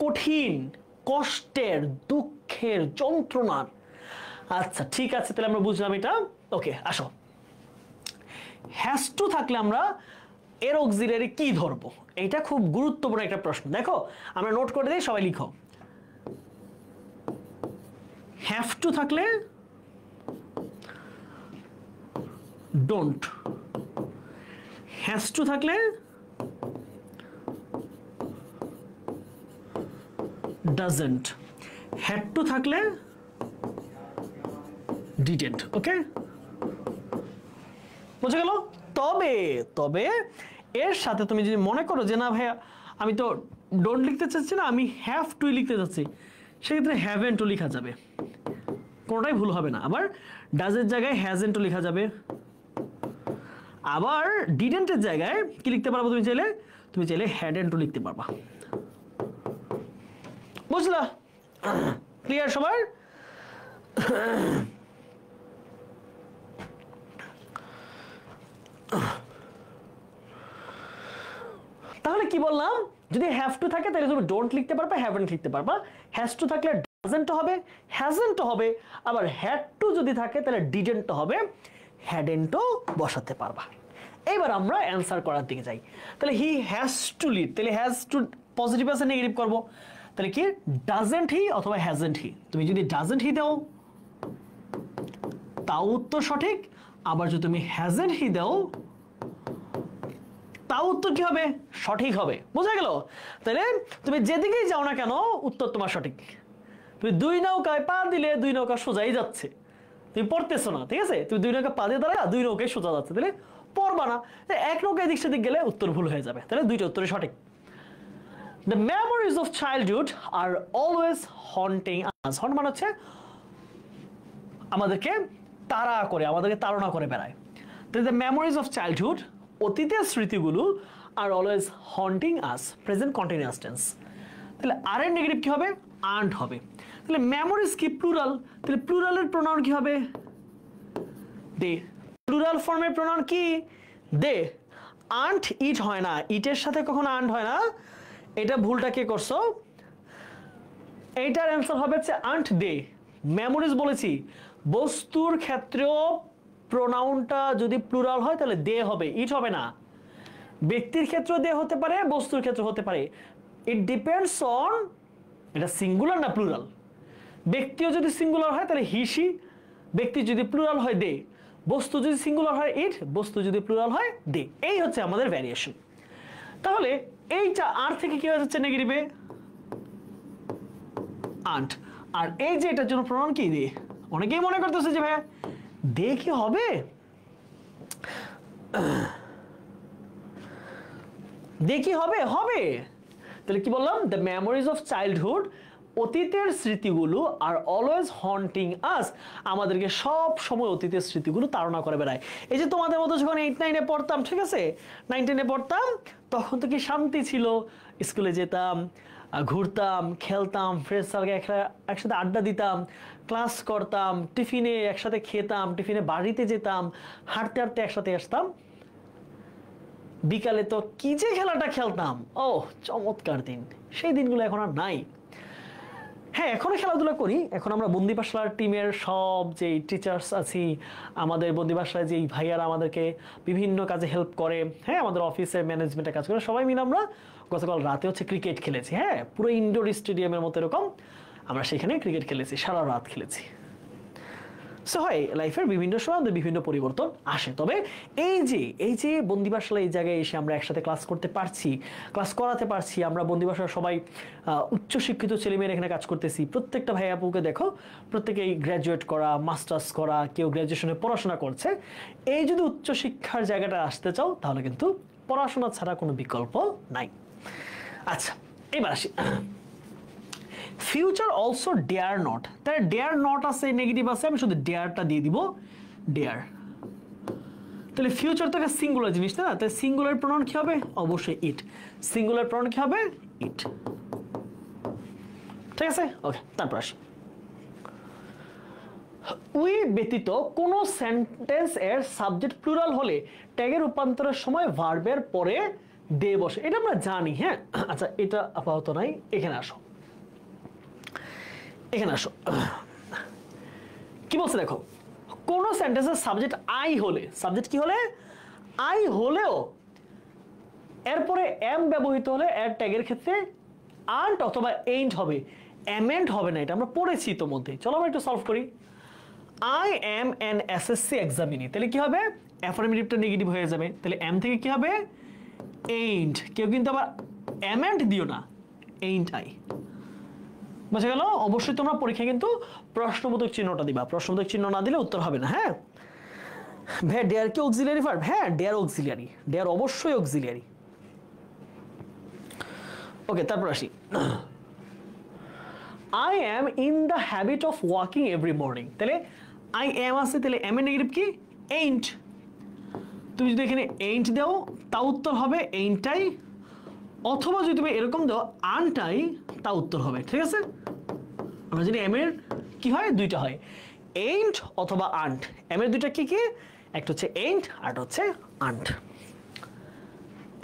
কঠিন, কষ্টের, দুঃখের, যন্ত্রণার। আচ্ছা ঠিক আছে, তাহলে আমরা বুঝলাম এটা। ওকে আসো, হ্যাজ টু থাকলে আমরা এর অক্সিলারি কি ধরবো, এটা খুব গুরুত্বপূর্ণ একটা প্রশ্ন। দেখো আমরা নোট করে দিই, সবাই লিখো। হ্যাভ টু থাকলে ডোন্ট, হ্যাজ টু থাকলে ডাজন্ট, হ্যাড টু থাকলে ডিডন্ট। ওকে বুঝে গেল? তবে তবে এর সাথে তুমি যদি মনে করো যে না ভাইয়া আমি তো ডোন্ট লিখতে চাচ্ছি না, আমি হ্যাভ টু লিখতে চাচ্ছি, সেক্ষেত্রে হ্যাভেন টু লেখা যাবে, কোনোটাই ভুল হবে না। আবার ডাজের জায়গায় হ্যাজেন টু লেখা যাবে। আবার ডিডেন্টের জায়গায় কি লিখতে পারবো তুমি চাইলে? তুমি চাইলে হ্যাডেন টু লিখতে পারবা। বুঝলা? ক্লিয়ার সবার? তাহলে কি বললাম, যদি হ্যাভ টু থাকে তাহলে তুমি ডোন্ট লিখতে পারবা, হ্যাভেন্ট লিখতে পারবা। হ্যাজ টু থাকলে ডাজন্ট হবে, হ্যাজন্ট হবে। আবার হ্যাড টু যদি থাকে তাহলে ডিডন্ট হবে, হ্যাডেন্টও বসাতে পারবা। এবার আমরা অ্যান্সার করার দিকে যাই। তাহলে হি হ্যাজ টু লিড, তাহলে হ্যাজ টু পজিটিভ আছে নেগেটিভ করব, তাহলে কি ডাজন্ট হি অথবা হ্যাজন্ট হি। তুমি যদি ডাজন্ট হি দাও তাও উত্তর সঠিক, আবার যদি তুমি হ্যাজন্ট হি দাও তাও উত্তর কি হবে? সঠিক হবে। বোঝা গেল? তাহলে তুমি যেদিকেই যাও না কেন উত্তর তোমার সঠিক। তুমি দুই নৌকায় পা দিলে দুই নৌকা সোজাই যাচ্ছে, তুমি পড়তেছো না, ঠিক আছে? তুমি দুই নৌকা পা দিয়ে দাঁড়া, দুই নৌকায় সোজা যাচ্ছে, তাহলে পড়বা না। এক নৌকায় এদিক সেদিক গেলে উত্তর ভুল হয়ে যাবে, তাহলে দুইটা উত্তরে সঠিক। The memories of childhood are always haunting us. হন্ট মানে হচ্ছে আমাদেরকে তাড়া করে, আমাদেরকে তাড়না করে বেড়ায়। The memories of childhood, অতীতের স্মৃতিগুলো, are always haunting us, present continuous tense. তাহলে আর এর নেগেটিভ কি হবে? আন্ট হবে। তাহলে মেমোরিজ কি? প্লুরাল, তাহলে প্লুরালের প্রোনাউন কি হবে? দে। প্লুরাল ফর্মের প্রোনাউন কি? দে। আন্ট ইট হয় না, ইটের সাথে কখনো আন্ট হয় না, এটা ভুলটা কে করছো? এইটার অ্যান্সার হবে হচ্ছে আন্ট দে। মেমোরিজ বলেছি বস্তুর ক্ষেত্রেও প্রোনাউনটা যদি প্লুরাল হয় তাহলে দে হবে, ইট হবে না। ব্যক্তির ক্ষেত্রেও দে হতে পারে, বস্তুর ক্ষেত্রে হতে পারে, ইট ডিপেন্ডস অন এটা সিঙ্গুলার না প্লুরাল। ব্যক্তিও যদি সিঙ্গুলার হয় তাহলে হি সি, ব্যক্তি যদি প্লুরাল হয় দে, বস্তু যদি সিঙ্গুলার হয় ইট, বস্তু যদি প্লুরাল হয় দে। এই হচ্ছে আমাদের ভ্যারিয়েশন। তাহলে এইটা আর থেকে কি হয়ে যাচ্ছে নেগেটিভে? আন্ট। আর এই যে এটার জন্য প্রোনাউন কি? দে। অনেকেই মনে করতেছে যে ভাইয়া দে কি হবে? দে কি হবে? হবে। তাহলে কি বললাম? দ্য মেমোরিজ অফ চাইল্ডহুড, অতীতের স্মৃতিগুলো, আর অলওয়েজ হন্টিং আস, আমাদেরকে সব সময় অতীতের স্মৃতিগুলো তাড়না করে বেড়ায়। এই যে তোমাদের মতো যখন 8-9-এ পড়তাম, ঠিক আছে, 9-10-এ পড়তাম, তখন তো কি শান্তি ছিল, স্কুলে যেতাম, ঘুরতাম, খেলতাম, ফ্রেন্ডস সার্কেল একসাথে আড্ডা দিতাম, ক্লাস করতাম, টিফিনে একসাথে খেতাম, টিফিনে বাড়িতে যেতাম, হাঁটতে হাঁটতে একসাথে আসতাম, বিকালে তো কি যে খেলাটা খেলতাম, ও চমৎকার দিন। সেই দিনগুলো এখন আর নাই। হ্যাঁ এখনো খেলাধুলা করি, এখন আমরা বন্দিপাশালার টিমের সব যেই টিচার্স আছি, আমাদের বন্দিপাশালায় যেই ভাইয়ারা আমাদেরকে বিভিন্ন কাজে হেল্প করে, হ্যাঁ আমাদের অফিসের ম্যানেজমেন্টের কাজ করে, সবাই মিলে আমরা গতকাল রাতে হচ্ছে ক্রিকেট খেলেছি। হ্যাঁ পুরো ইনডোর স্টেডিয়ামের মতো এরকম আমরা সেখানে ক্রিকেট খেলেছি, সারা রাত খেলেছি। সো হয় লাইফের বিভিন্ন সময় আমাদের বিভিন্ন পরিবর্তন আসে। তবে এই যে বন্দিবাসালা এই জায়গায় এসে আমরা একসাথে ক্লাস করতে পারছি, ক্লাস করাতে পারছি, আমরা বন্দিবাসার সবাই উচ্চশিক্ষিত ছেলেমেয়েরা এখানে কাজ করতেছি, প্রত্যেকটা ভাই আপুকে দেখো প্রত্যেকেই গ্র্যাজুয়েট করা, মাস্টার্স করা, কেউ গ্র্যাজুয়েশনে পড়াশোনা করছে। এই যদি উচ্চশিক্ষার জায়গাটা আসতে চাও তাহলে কিন্তু পড়াশোনা ছাড়া কোনো বিকল্প নাই। আচ্ছা এবার আসি, ফিউচার অলসো ডেয়ার নট, তাই ডেয়ার নট আছে, নেগেটিভ আছে, আমি শুধু ডেয়ারটা দিয়ে দিব, ডেয়ার। তাহলে ফিউচার তো একটা সিঙ্গুলার জিনিস না, তাই সিঙ্গুলার প্রোনাউন কি হবে? অবশ্যই ইট। সিঙ্গুলার প্রোনাউন কি হবে? ইট। ঠিক আছে, ওকে। তারপর আসি, উই ব্যতীত কোন সেন্টেন্স এর সাবজেক্ট প্লুরাল হলে ট্যাগের রূপান্তরের সময় ভার্বের পরে দে বসে, এটা আমরা জানি। হ্যাঁ, আচ্ছা এটা আপাতত নাই, এখানে আসো, এখানে আসো। কি বলছে দেখো, কোন সেন্টেন্সের সাবজেক্ট আই হলে, সাবজেক্ট কি হলে আই হলেও এরপরে এম ব্যবহৃত হলে এর ট্যাগের ক্ষেত্রে আন্ট অথবা এইন্ট হবে, এমেন্ট হবে না, এটা আমরা পড়েছি ইতোমধ্যে। চলো আমরা একটু সলভ করি। I am N SSC examinee, তাহলে কি হবে, অ্যাফার্মেটিভটা নেগেটিভ হয়ে যাবে, তাহলে এম থেকে কি হবে এইন্ট, কেউ কিন্তু আবার এমেন্ট দিও না, এইন্ট আই। বুঝা গেল? অবশ্যই তোমরা পরীক্ষায় কিন্তু প্রশ্নবোধক চিহ্নটা দিবা, প্রশ্নবোধক চিহ্ন না দিলে উত্তর হবে না। হ্যাঁ ভাই, ডেয়ার কি অক্সিলিয়ারি ভার্ব? হ্যাঁ ডেয়ার অক্সিলিয়ারি, ডেয়ার অবশ্যই অক্সিলিয়ারি। ওকে, তারপর আসি। I am in the habit of walking every morning, তাহলে আই এম আছে, তাহলে এম এর নেগেটিভ কি এইন্ট, তুমি যদি এখানে এইন্ট দাও তা উত্তর হবে এইন্টাই, অথবা যদি তুমি এরকম দাও আনটাই তা উত্তর হবে। ঠিক আছে, আমরা জানি এম এর কি হয়, দুইটা হয়, এইন্ট অথবা আন্ট। এম এর দুইটা কি কি, একটা হচ্ছে এইন্ট আর একটা হচ্ছে আন্ট।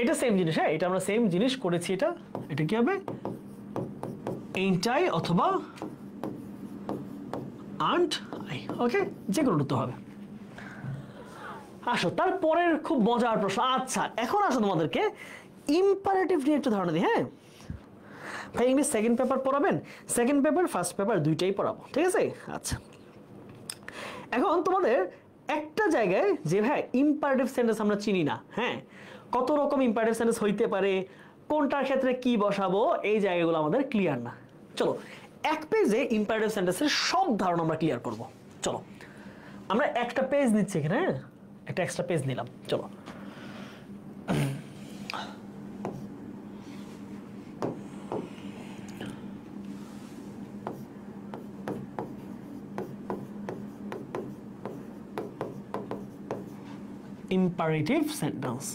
এটা সেম জিনিস। হ্যাঁ, এটা আমরা সেম জিনিস করেছি। এটা কি হবে, এইন্টাই অথবা আন্ট আই। ওকে, যে কোনো উত্তর হবে। আসো তারপরের খুব মজার প্রশ্ন। আচ্ছা এখন আসো তোমাদেরকে ইম্পারেটিভ নিয়ে একটু ধারণা দিই। হ্যাঁ ভাই, ইংলিশ সেকেন্ড পেপার পড়াবেন, সেকেন্ড পেপার ফার্স্ট পেপার দুইটাই পড়াবো, ঠিক আছে? আচ্ছা এখন তোমাদের একটা জায়গায় যে ভাই ইম্পারেটিভ সেন্টেন্স আমরা চিনি না, হ্যাঁ কত রকম ইম্পারেটিভ সেন্টেন্স হইতে পারে, কোনটার ক্ষেত্রে কি বসাবো, এই জায়গাগুলো আমাদের ক্লিয়ার না। চলো এক পেজে ইম্পারেটিভ সেন্টেন্সের সব ধারণা আমরা ক্লিয়ার করব। চলো আমরা একটা পেজ নিচ্ছি এখানে, একটা এক্সট্রা পেজ নিলাম। চলো imperative sentence,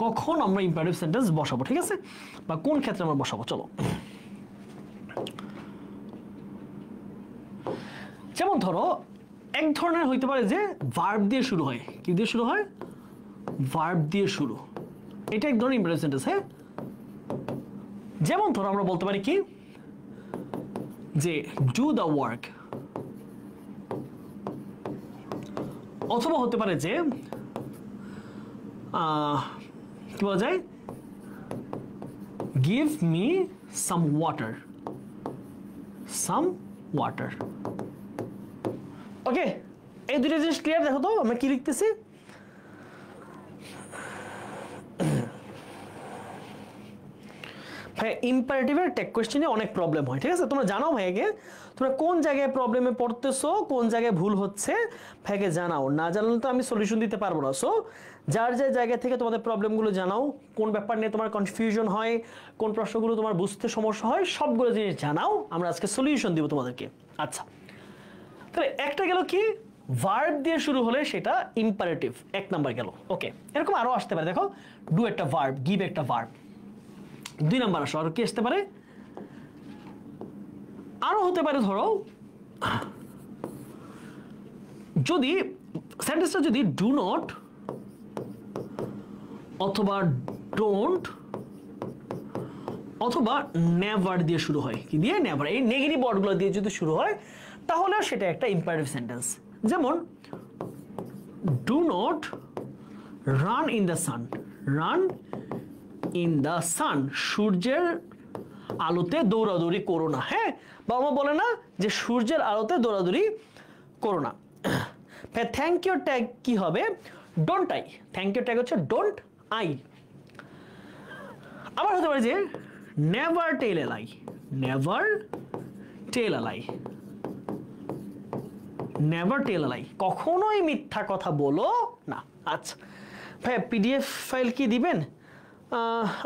কখন আমরা imperative sentence বসাবো, ঠিক আছে, বা কোন ক্ষেত্রে আমরা বসাবো। চলো যেমন ধরো এক ধরনের হইতে পারে যে ভার্ব দিয়ে শুরু হয়, কি দিয়ে শুরু হয়, ভার্ব দিয়ে শুরু, এটা এক ধরনের imperative sentence। হ্যাঁ যেমন ধরো আমরা বলতে পারি কি যে ডু দ্য ওয়ার্ক, অথবা হতে পারে যে কি বলা যায়, give me some water, some water. Okay, এই দুটো জিনিস ক্লিয়ার? দেখো তো আমরা কি লিখতেছি। ভাই ইম্পারেটিভের টেক কোশ্চেনে অনেক প্রবলেম হয়, ঠিক আছে? তোমরা জানাও ভাইকে তোমরা কোন জায়গায় প্রবলেমে পড়তেছো, কোন জায়গায় ভুল হচ্ছে ভাইকে জানাও, না জানলে তো আমি সলিউশন দিতে পারবো না। সো যার যে জায়গা থেকে তোমাদের প্রবলেমগুলো জানাও, কোন ব্যাপার নিয়ে তোমার কনফিউশন হয়, কোন প্রশ্নগুলো তোমার বুঝতে সমস্যা হয়, সবগুলো জিনিস জানাও, আমরা আজকে সলিউশন দিব তোমাদেরকে। আচ্ছা তাহলে একটা গেল কি, ভার্ব দিয়ে শুরু হলে সেটা ইম্পারেটিভ, এক নাম্বার গেল। ওকে, এরকম আরো আসতে পারে, দেখো ডু একটা ভার্ব, গিভ একটা ভার্ব। দুই নাম্বার আসো, আর কি আসতে পারে, আরো হতে পারে ধরো যদি সেন্টেন্সটা যদি ডু নট অথবা ডোন্ট অথবা নেভার দিয়ে শুরু হয়, কি দিয়ে, নেভার, এই নেগেটিভ ওয়ার্ডগুলো দিয়ে যদি শুরু হয় তাহলে সেটা একটা ইম্পারেটিভ সেন্টেন্স। যেমন do not run in the sun, run in the sun, সূর্যের আলোতে দৌড়াদৌড়ি করো না। হ্যাঁ, বাবা বলে না যে সূর্যের আলোতে দৌড়াদৌড়ি করো না। থ্যাংক ইউ ট্যাগ কি হবে, don't I, thank you tag হচ্ছে ডোন্ট আই। আবার হতে পারে যে never tell a lie, never tell a lie, never tell a lie, কখনোই মিথ্যা কথা বলো না। আচ্ছা ভাই পিডিএফ ফাইল কি দিবেন,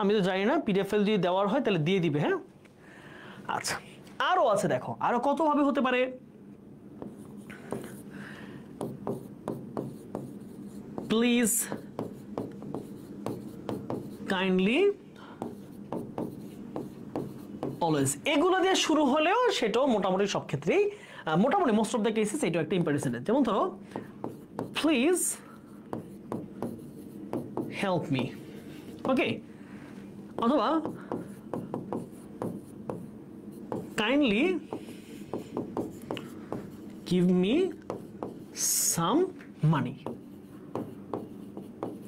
আমি তো জানি না, পিডিএফ ফাইল যদি দেওয়ার হয় তাহলে দিয়ে দিবে। হ্যাঁ আচ্ছা আরো আছে, দেখো আরো কত ভাবে হতে পারে। প্লিজ কাইন্ডলি অলওয়েজ এগুলো দিয়ে শুরু হলেও সেটাও মোটামুটি সব ক্ষেত্রেই মোটামুটি মোস্ট অফ দ্য কেসেস এটাও একটা ইম্পারেটিভ সেন্টেন্স। যেমন ধরো প্লিজ হেল্প মি, ওকে, অথবা কাইন্ডলি গিভ মি সাম মানি,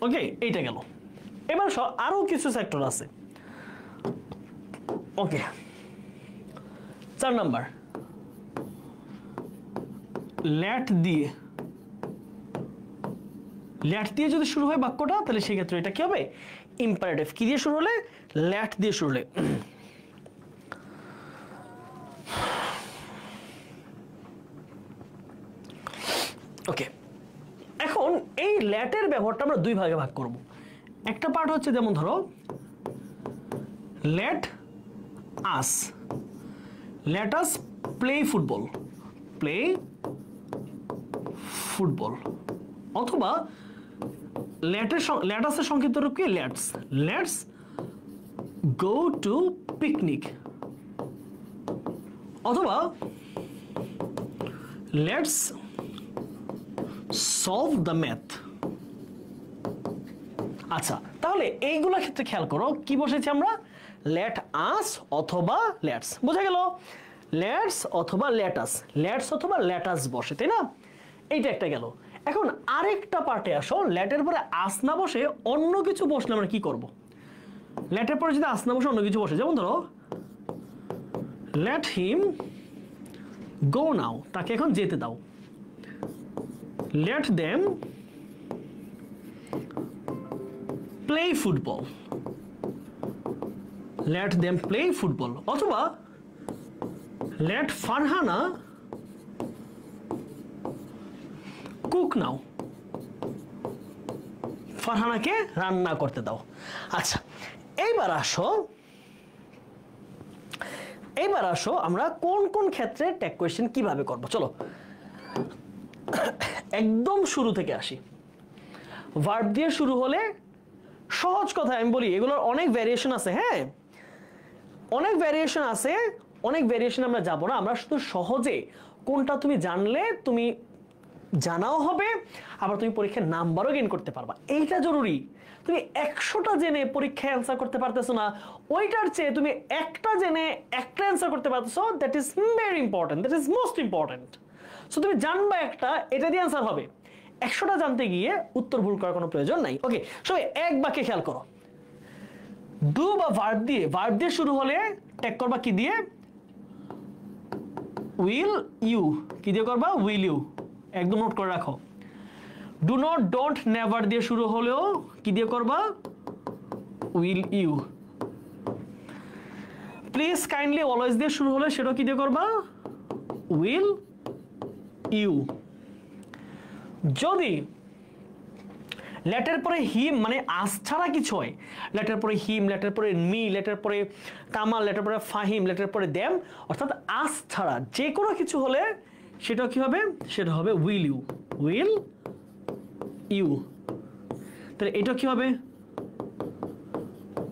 ওকে, এইটা গেল। এবার আরো কিছু সেক্টর আছে, ওকে। 4 নাম্বার, লেট দিয়ে যদি শুরু হয় বাক্যটা, তাহলে সেই ক্ষেত্রে এটা কি হবে? ইম্পারেটিভ। কি দিয়ে শুরু হলে? লেট দিয়ে শুরু হলে। ওকে, এখন এই লেটের ব্যবহারটা আমরা দুই ভাগে ভাগ করব। একটা পার্ট হচ্ছে যেমন ধরো লেট আস প্লে ফুটবল, অথবা লেটাসের সংক্ষিপ্ত রূপ কি? লেটস গো টু পিকনিক, অথবা লেটস সলভ দ্য ম্যাথ। আচ্ছা, তাহলে এইগুলা ক্ষেত্রে খেয়াল করো কি বসেছি আমরা? লেট আস অথবা লেটস, বোঝা গেল? লেটস অথবা লেটাস বসে, তাই না? এইটা একটা গেল। এখন আরেকটা পার্টে আসো, লেটের পরে আস না বসে অন্য কিছু বসলে আমরা কি করব? লেটের পরে যদি আস না বসে অন্য কিছু বসে, যেমন ধরো লেট হিম গো নাও, তাকে এখন যেতে দাও। লেট দেম প্লে ফুটবল, অথবা লেট ফারহানা কুক নাও, ফারহানাকে রান্না করতে দাও। আচ্ছা, এইবার আসো আমরা কোন কোন ক্ষেত্রে ট্যাগ কোয়েশ্চেন কিভাবে করব। চলো একদম শুরু থেকে আসি। ভার্ব দিয়ে শুরু হলে সহজ কথা আমি বলি, এগুলোর অনেক ভ্যারিয়েশন আছে। হ্যাঁ, অনেক ভ্যারিয়েশন আমরা যাব না, আমরা শুধু সহজে কোনটা তুমি জানলে তুমি জানাও হবে, আবার তুমি পরীক্ষায় নাম্বারও গেইন করতে পারবা। এইটা জরুরি। তুমি 100টা জেনে পরীক্ষায় অ্যান্সার করতে পারতেছো না, ওইটার চেয়ে তুমি একটা জেনে একটা অ্যান্সার করতে পারতেছো, that is very important, that is most important. So তুমি জানবা একটা, এটা দিয়ে অ্যান্সার হবে। 100টা জানতে গিয়ে উত্তর ভুল করার কোনো প্রয়োজন নাই। ওকে, সবাই এক বাক্যে খেয়াল করো। ডু বা ভার্ব দিয়ে শুরু হলে ট্যাগ করবা কি দিয়ে? Will you. কি দিয়ে করবা? Will you. একদম নোট করে রাখো। ডু নট, ডোন্ট, নেভার দিয়ে শুরু হলেও কি দিয়ে করবা? Will you. Please, kindly, always দিয়ে শুরু হলে সেটা কি দিয়ে করবা? Will you. যদি লেটের পরে হিম মানে আস ছাড়া কিছু হয়, লেটের পরে হিম, লেটের পরে মি, লেটের পরে কামাল, লেটের পরে ফাহিম, লেটের পরে দেম, অর্থাৎ আস ছাড়া যে কোনো কিছু হলে সেটা কি হবে? সেটা হবে উইল ইউ। তাহলে এটা কি হবে?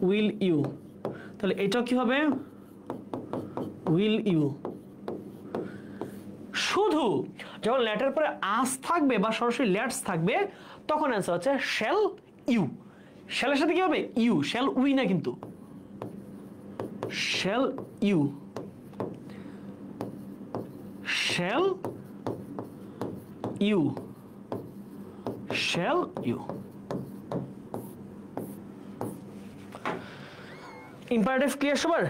Will you. তাহলে এটা কি হবে? Will you. শুধু যখন লেটার পরে আস থাকবে বা সরাসরি লেটস থাকবে, তখন অ্যান্সার হচ্ছে শ্যাল ইউ। শ্যালের সাথে কি হবে? ইউ। শ্যাল উই না, কিন্তু shall you. Shall you. Shall you. Imperative clear সবার?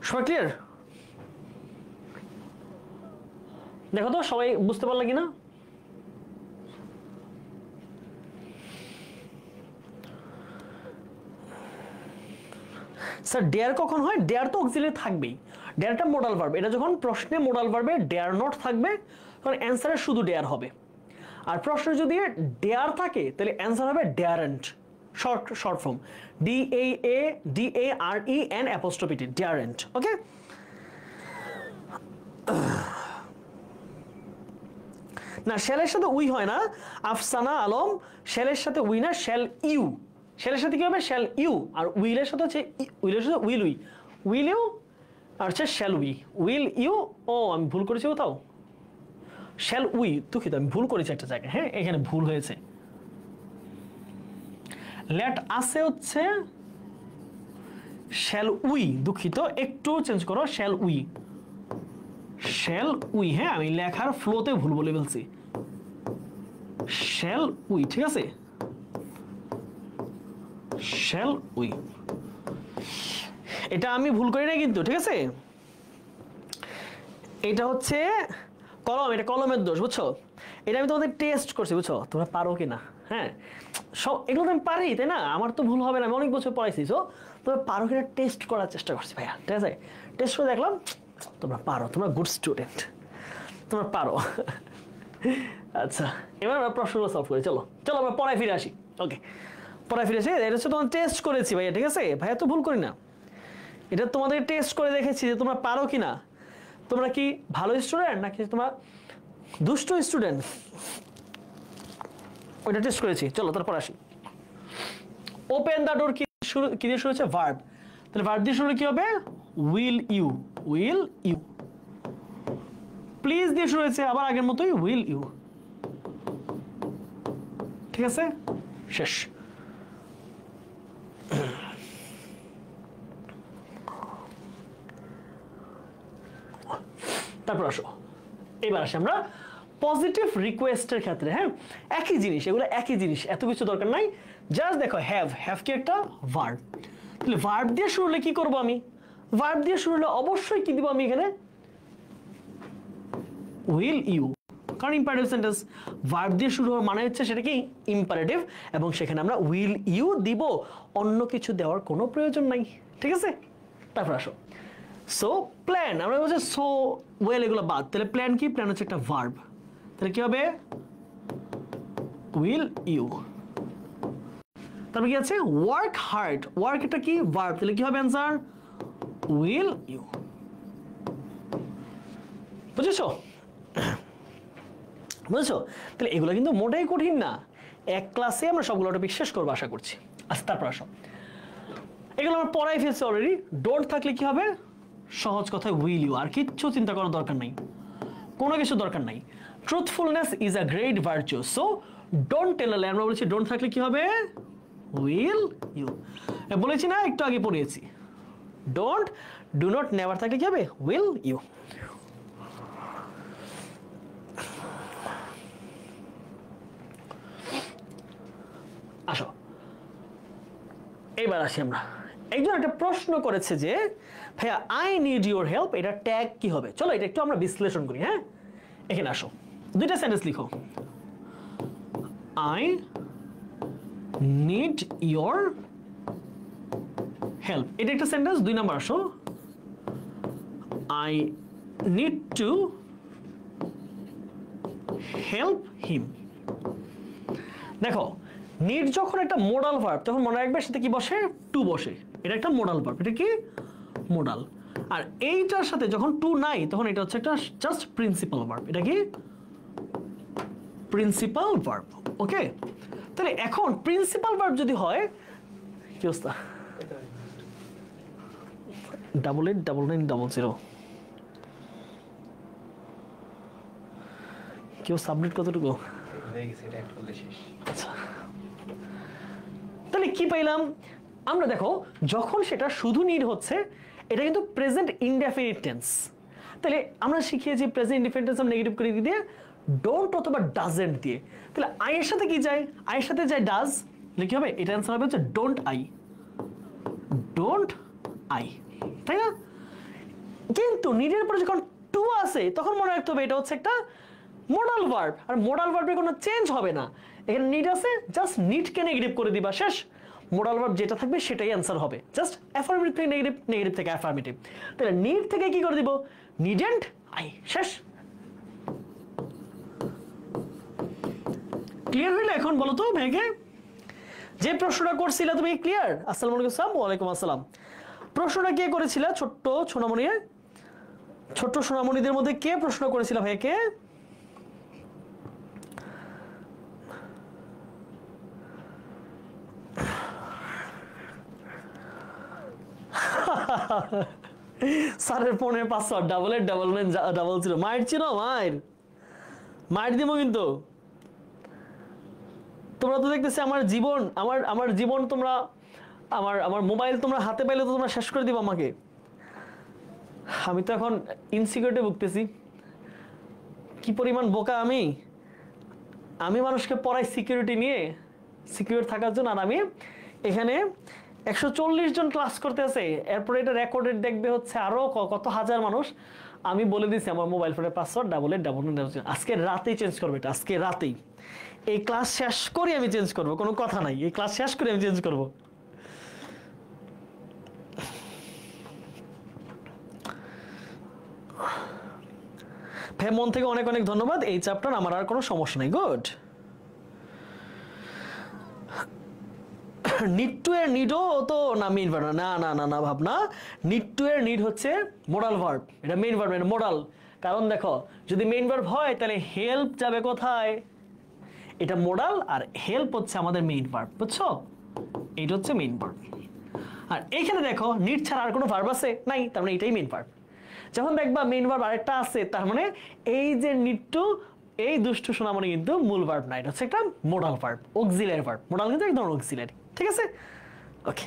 সবাই ক্লিয়ার? দেখো তো সবাই বুঝতে পারলো কিনা? স্যার ডেয়ার কখন হয়? ডেয়ার তো অক্সিলারি থাকবেই। ডেয়ারটা মোডাল ভার্ব, এটা যখন প্রশ্নে মোডাল ভার্বে ডেয়ার নট থাকবে তখন অ্যান্সারে শুধু ডেয়ার হবে। আর প্রশ্নে যদি ডেয়ার থাকে তাহলে অ্যান্সার হবে ডেয়ারেন্ট, শর্ট ফর্ম, DAREN অ্যাপোস্ট্রোফি, ডেয়ারেন্ট। ওকে, না শ্যালের সাথে উই হয় না আফসানা আলম, শ্যালের সাথে উই না, শ্যাল ইউ। শ্যালের সাথে কি হবে শ্যাল ইউ, আর উইলের সাথে হচ্ছে উইলের সাথে উইল উই, উইল ইউ আর হচ্ছে শ্যাল উই, উইল ইউ। ও আমি ভুল করেছি কোথাও, শ্যাল উই, দুঃখিত আমি ভুল করেছি একটা জায়গায়, হ্যাঁ এখানে ভুল হয়েছে। লেট আসে হচ্ছে শ্যাল উই, দুঃখিত একটু চেঞ্জ করো, শ্যাল উই, শ্যাল উই। হ্যাঁ আমি লেখার ফ্লোতে ভুল বলে ফেলছি, শ্যাল উই, ঠিক আছে শ্যাল উই, এটা আমি ভুল করি না কিন্তু, ঠিক আছে। এটা হচ্ছে কলম, এটা কলমের দোষ, বুঝছো। এটা আমি তোমাদের টেস্ট করছি, বুঝছো তোমরা পারো কিনা। হ্যাঁ সব এগুলো তো আমি পারি, তাই না, আমার তো ভুল হবে না, আমি অনেক বছর পড়াইছি। তো তোমরা পারো কিনা টেস্ট করার চেষ্টা করছি ভাইয়া, ঠিক আছে। টেস্ট করে দেখলাম তোমরা পারো, তোমরা গুড স্টুডেন্ট, তোমরা পারো। আচ্ছা এবার আমরা প্রশ্নগুলো সলভ করি, চলো চলো আমরা পড়ায় ফিরে আসি। ওকে পড়ায় ফিরে আসি, এটা হচ্ছে তোমার টেস্ট করেছি ভাইয়া, ঠিক আছে ভাইয়া তো ভুল করি না, এটা তোমাদের টেস্ট করে দেখেছি যে তোমরা পারো কিনা, তোমরা কি ভালো স্টুডেন্ট নাকি তোমরা দুষ্ট স্টুডেন্ট, ওইটা টেস্ট করেছি। চলো তারপর আসি। ওপেন দ্য ডোর কি দিয়ে শুরু হচ্ছে ভার্ব, তাহলে ভার্ব দিয়ে শুরু কি হবে will you, will you. Please দিয়ে শুরু হয়েছে আবার আগের মতোই উইল ইউ, ঠিক আছে শেষ। তারপর আসো, এবার আসি আমরা পজিটিভ রিকোয়েস্টের ক্ষেত্রে। হ্যাঁ একই জিনিস, এগুলো একই জিনিস, এত কিছু দরকার নাই। জাস্ট দেখো হ্যাভ, হ্যাভ কি একটা ভার্ব, তাহলে ভার্ব দিয়ে শুরু হলে কি করব আমি, ভার্ব দিয়ে শুরু হলে অবশ্যই কি দিব আমি এখানে উইল ইউ, কারণ ইম্পারেটিভ সেন্টেন্স ভার্ব দিয়ে শুরু হওয়ার মানে হচ্ছে সেটা কি ইম্পারেটিভ, এবং সেখানে আমরা উইল ইউ দিব, অন্য কিছু দেওয়ার কোনো প্রয়োজন নাই, ঠিক আছে। তারপর আসো সো প্ল্যান, আমরা বলছি সো ওয়েল এগুলো বাদ, তাহলে প্ল্যান কি, প্ল্যান হচ্ছে একটা ভার্ব, তাহলে কি হবে উইল ইউ। তারপর কি আছে ওয়ার্ক হার্ড, ওয়ার্ক এটা কি ভার্ব, তাহলে কি হবে অ্যান্সার উইল ইউ, বুঝেছো বুঝেছো। তাহলে এগুলো কিন্তু মোটেই কঠিন না, এক ক্লাসে আমরা সবগুলো টপিক শেষ করবো আশা করছি। আচ্ছা তারপর আসো, এগুলো আমরা পড়াই ফেলছি অলরেডি। ডোন্ট থাকলে কি হবে সহজ কথায় উইল ইউ, আর কিচ্ছু চিন্তা করার দরকার নাই, কোনো কিছু দরকার নাই। Truthfulness is a great virtue, so don't tell a lie, আমরা বলেছি ডোন্ট থাকলে কি হবে উইল ইউ, বলেছি না একটু আগে পড়িয়েছি। ডোন্ট, ডু নট, নেভার থাকলে কি হবে উইল ইউ। আসো এবার আসি আমরা, একজন একটা প্রশ্ন করেছে যে ভাইয়া আই নিড ইউর হেল্প, এটা ট্যাগ কি হবে, চলো এটা একটু আমরা বিশ্লেষণ করি। হ্যাঁ এখানে আসো, দুইটা সেন্টেন্স লিখো, আই নিড ইউর হেল্প, এটা একটা সেন্টেন্স। দুই নাম্বার আসো, I need to help him. দেখো নিড যখন একটা মোডাল ভার্ব তখন মনে রাখবে সাথে কি বসে টু বসে, এটা একটা মোডাল ভার্ব, এটা কি মোডাল। আর এইটার সাথে যখন টু নাই তখন এটা হচ্ছে একটা জাস্ট প্রিন্সিপাল ভার্ব, এটা কি প্রিন্সিপাল ভার্ব। ওকে তাহলে এখন প্রিন্সিপাল ভার্ব যদি হয় কি অবস্থা, 889900 কেউ সাবমিট কতটুকু আচ্ছা, তাহলে কি পাইলাম আমরা, দেখো যখন সেটা শুধু নিড হচ্ছে এটা কিন্তু প্রেজেন্ট ইনডেফিনিট টেন্স, তাহলে আমরা শিখিয়েছি প্রেজেন্ট ইনডেফিনিট টেন্স আমরা নেগেটিভ করে দিয়ে ডোন্ট অথবা ডাজন্ট দিয়ে, তাহলে আই এর সাথে কি যায়, আই এর সাথে যায় ডাজ, তাহলে কি হবে এটা অ্যান্সার হবে হচ্ছে ডোন্ট আই, ডোন্ট আই, তাই না। কিন্তু নিডের পরে যখন টু আসে তখন মনে রাখতে হবে এটা হচ্ছে একটা মোডাল ভার্ব, আর মোডাল ভার্বের কোনো চেঞ্জ হবে না, এখানে নিড আছে জাস্ট নিডকে নেগেটিভ করে দিবা শেষ, মোডাল ভার্ব যেটা থাকবে সেটাই অ্যান্সার হবে, জাস্ট অ্যাফার্মেটিভ থেকে নেগেটিভ, নেগেটিভ থেকে অ্যাফার্মেটিভ, তাহলে নিড থেকে কি করে দিব নিডেন্ট আই, শেষ। ক্লিয়ার হইলো এখন বলো তো ভাইকে, যে প্রশ্নটা করছিলে তুমি ক্লিয়ার? আসসালামু আলাইকুম স্যার। ওয়ালাইকুম আসসালাম। প্রশ্নটা কে করেছিল? ছোট্ট সোনামণি, ছোট্ট সোনামণিদের মধ্যে কে প্রশ্ন করেছিল ভাইকে? স্যারের ফোনের পাসওয়ার্ড 889900 মাইর ছিল মাইর দিব কিন্তু। তোমরা তো দেখতেছি আমার জীবন তোমরা আমার মোবাইল তোমরা হাতে পাইলে তো তোমরা শেষ করে দিবা আমাকে। আমি তো এখন ইনসিকিউরিটি ভুগতেছি, কি পরিমাণ বোকা আমি মানুষকে পড়াই সিকিউরিটি নিয়ে, সিকিউর থাকার জন্য। আর আমি এখানে 140 জন ক্লাস করতে আছে, এরপরে এটা রেকর্ডেড দেখবে হচ্ছে আরো কত হাজার মানুষ। আমি বলে দিছি আমার মোবাইল ফোনের পাসওয়ার্ড 889900। আজকে রাতেই চেঞ্জ করবে এটা, আজকে রাতেই। এই ক্লাস শেষ করে আমি চেঞ্জ করব, কোনো কথা নাই, এই ক্লাস শেষ করে আমি চেঞ্জ করব। ভাই মন থেকে অনেক অনেক ধন্যবাদ। এই চ্যাপ্টার আমার আর কোনো সমস্যা নেই। গুড। নিড টু এর নিডও তো না মেইন ভার্ব না ভাবনা। নিড টু এর নিড হচ্ছে মোডাল ভার্ব, এটা মেইন ভার্ব এটা মোডাল। কারণ দেখো যদি মেইন ভার্ব হয় তাহলে হেল্প যাবে কোথায়? এটা মোডাল, আর হেল্প হচ্ছে আমাদের মেইন ভার্ব, বুঝছো? এইটা হচ্ছে মেইন ভার্ব। আর এইখানে দেখো নিড ছাড়া আর কোনো ভার্ব আছে নাই, তার মানে এটাই মেইন ভার্ব। যখন দেখবা মেইন ভার্ব আরেকটা আছে, তার মানে এই যে নিড টু, এই দুষ্টু সোনামণি কিন্তু মূল ভার্ব না, এটা হচ্ছে একটা modal verb, auxiliary verb. Modal কিন্তু একদম অক্সিলারি, ঠিক আছে? ওকে।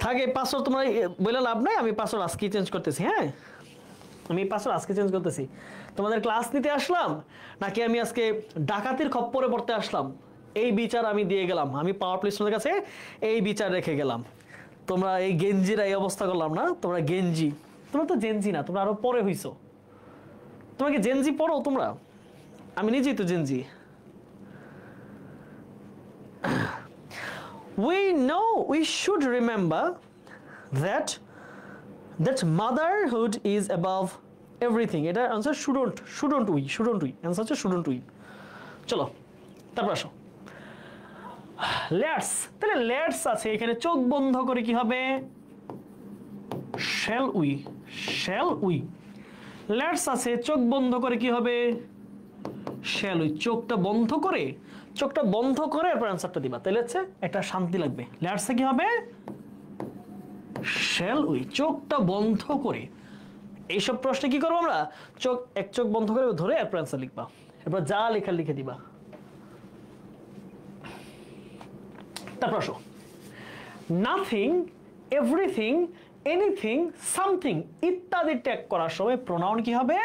থাকে পাসওয়ার্ড তোমরা বলে লাভ নাই, আমি পাসওয়ার্ড আজকে চেঞ্জ করতেছি। হ্যাঁ, আমি পাসওয়ার্ড আজকে চেঞ্জ করতেছি। তোমাদের ক্লাস নিতে আসলাম নাকি আমি আজকে ডাকাতির খপ্পরে পড়তে আসলাম, এই বিচার আমি দিয়ে গেলাম। আমি পাওয়ার প্লেসের কাছে এই বিচার রেখে গেলাম। তোমরা এই গেঞ্জিরা এই অবস্থা করলাম না, তোমরা গেঞ্জি, তোমরা তো জেনজি না, তোমরা আরো পরে হইছো। তোমরা কি জেনজি পড়ো তোমরা? আমি নিজেই তো Gen Z. We know, we should remember that motherhood is above everything. এটা आंसर shouldn't we आंसर হচ্ছে shouldn't we। চলো তারপর আসো লেটস। তাহলে লেটস আছে এখানে, চোখ বন্ধ করে কি হবে? shall we। লেটস আছে চোখ বন্ধ করে কি হবে? shall we। চোখটা বন্ধ করে এরপর আনসারটা দিবা, তাহলে হচ্ছে একটা শান্তি লাগবে। লেটসে কি হবে? shall we। চোখটা বন্ধ করে। এইসব প্রশ্নে কি করবো আমরা? এক চোখ বন্ধ করে ধরে এরপর আনসার লিখবা, এরপর যা লেখা লিখে দিবা। তারপর আসো নাথিং, এভরিথিং, এনিথিং, সামথিং ইত্যাদি ট্যাগ করার সময় প্রোনাউন কি হবে?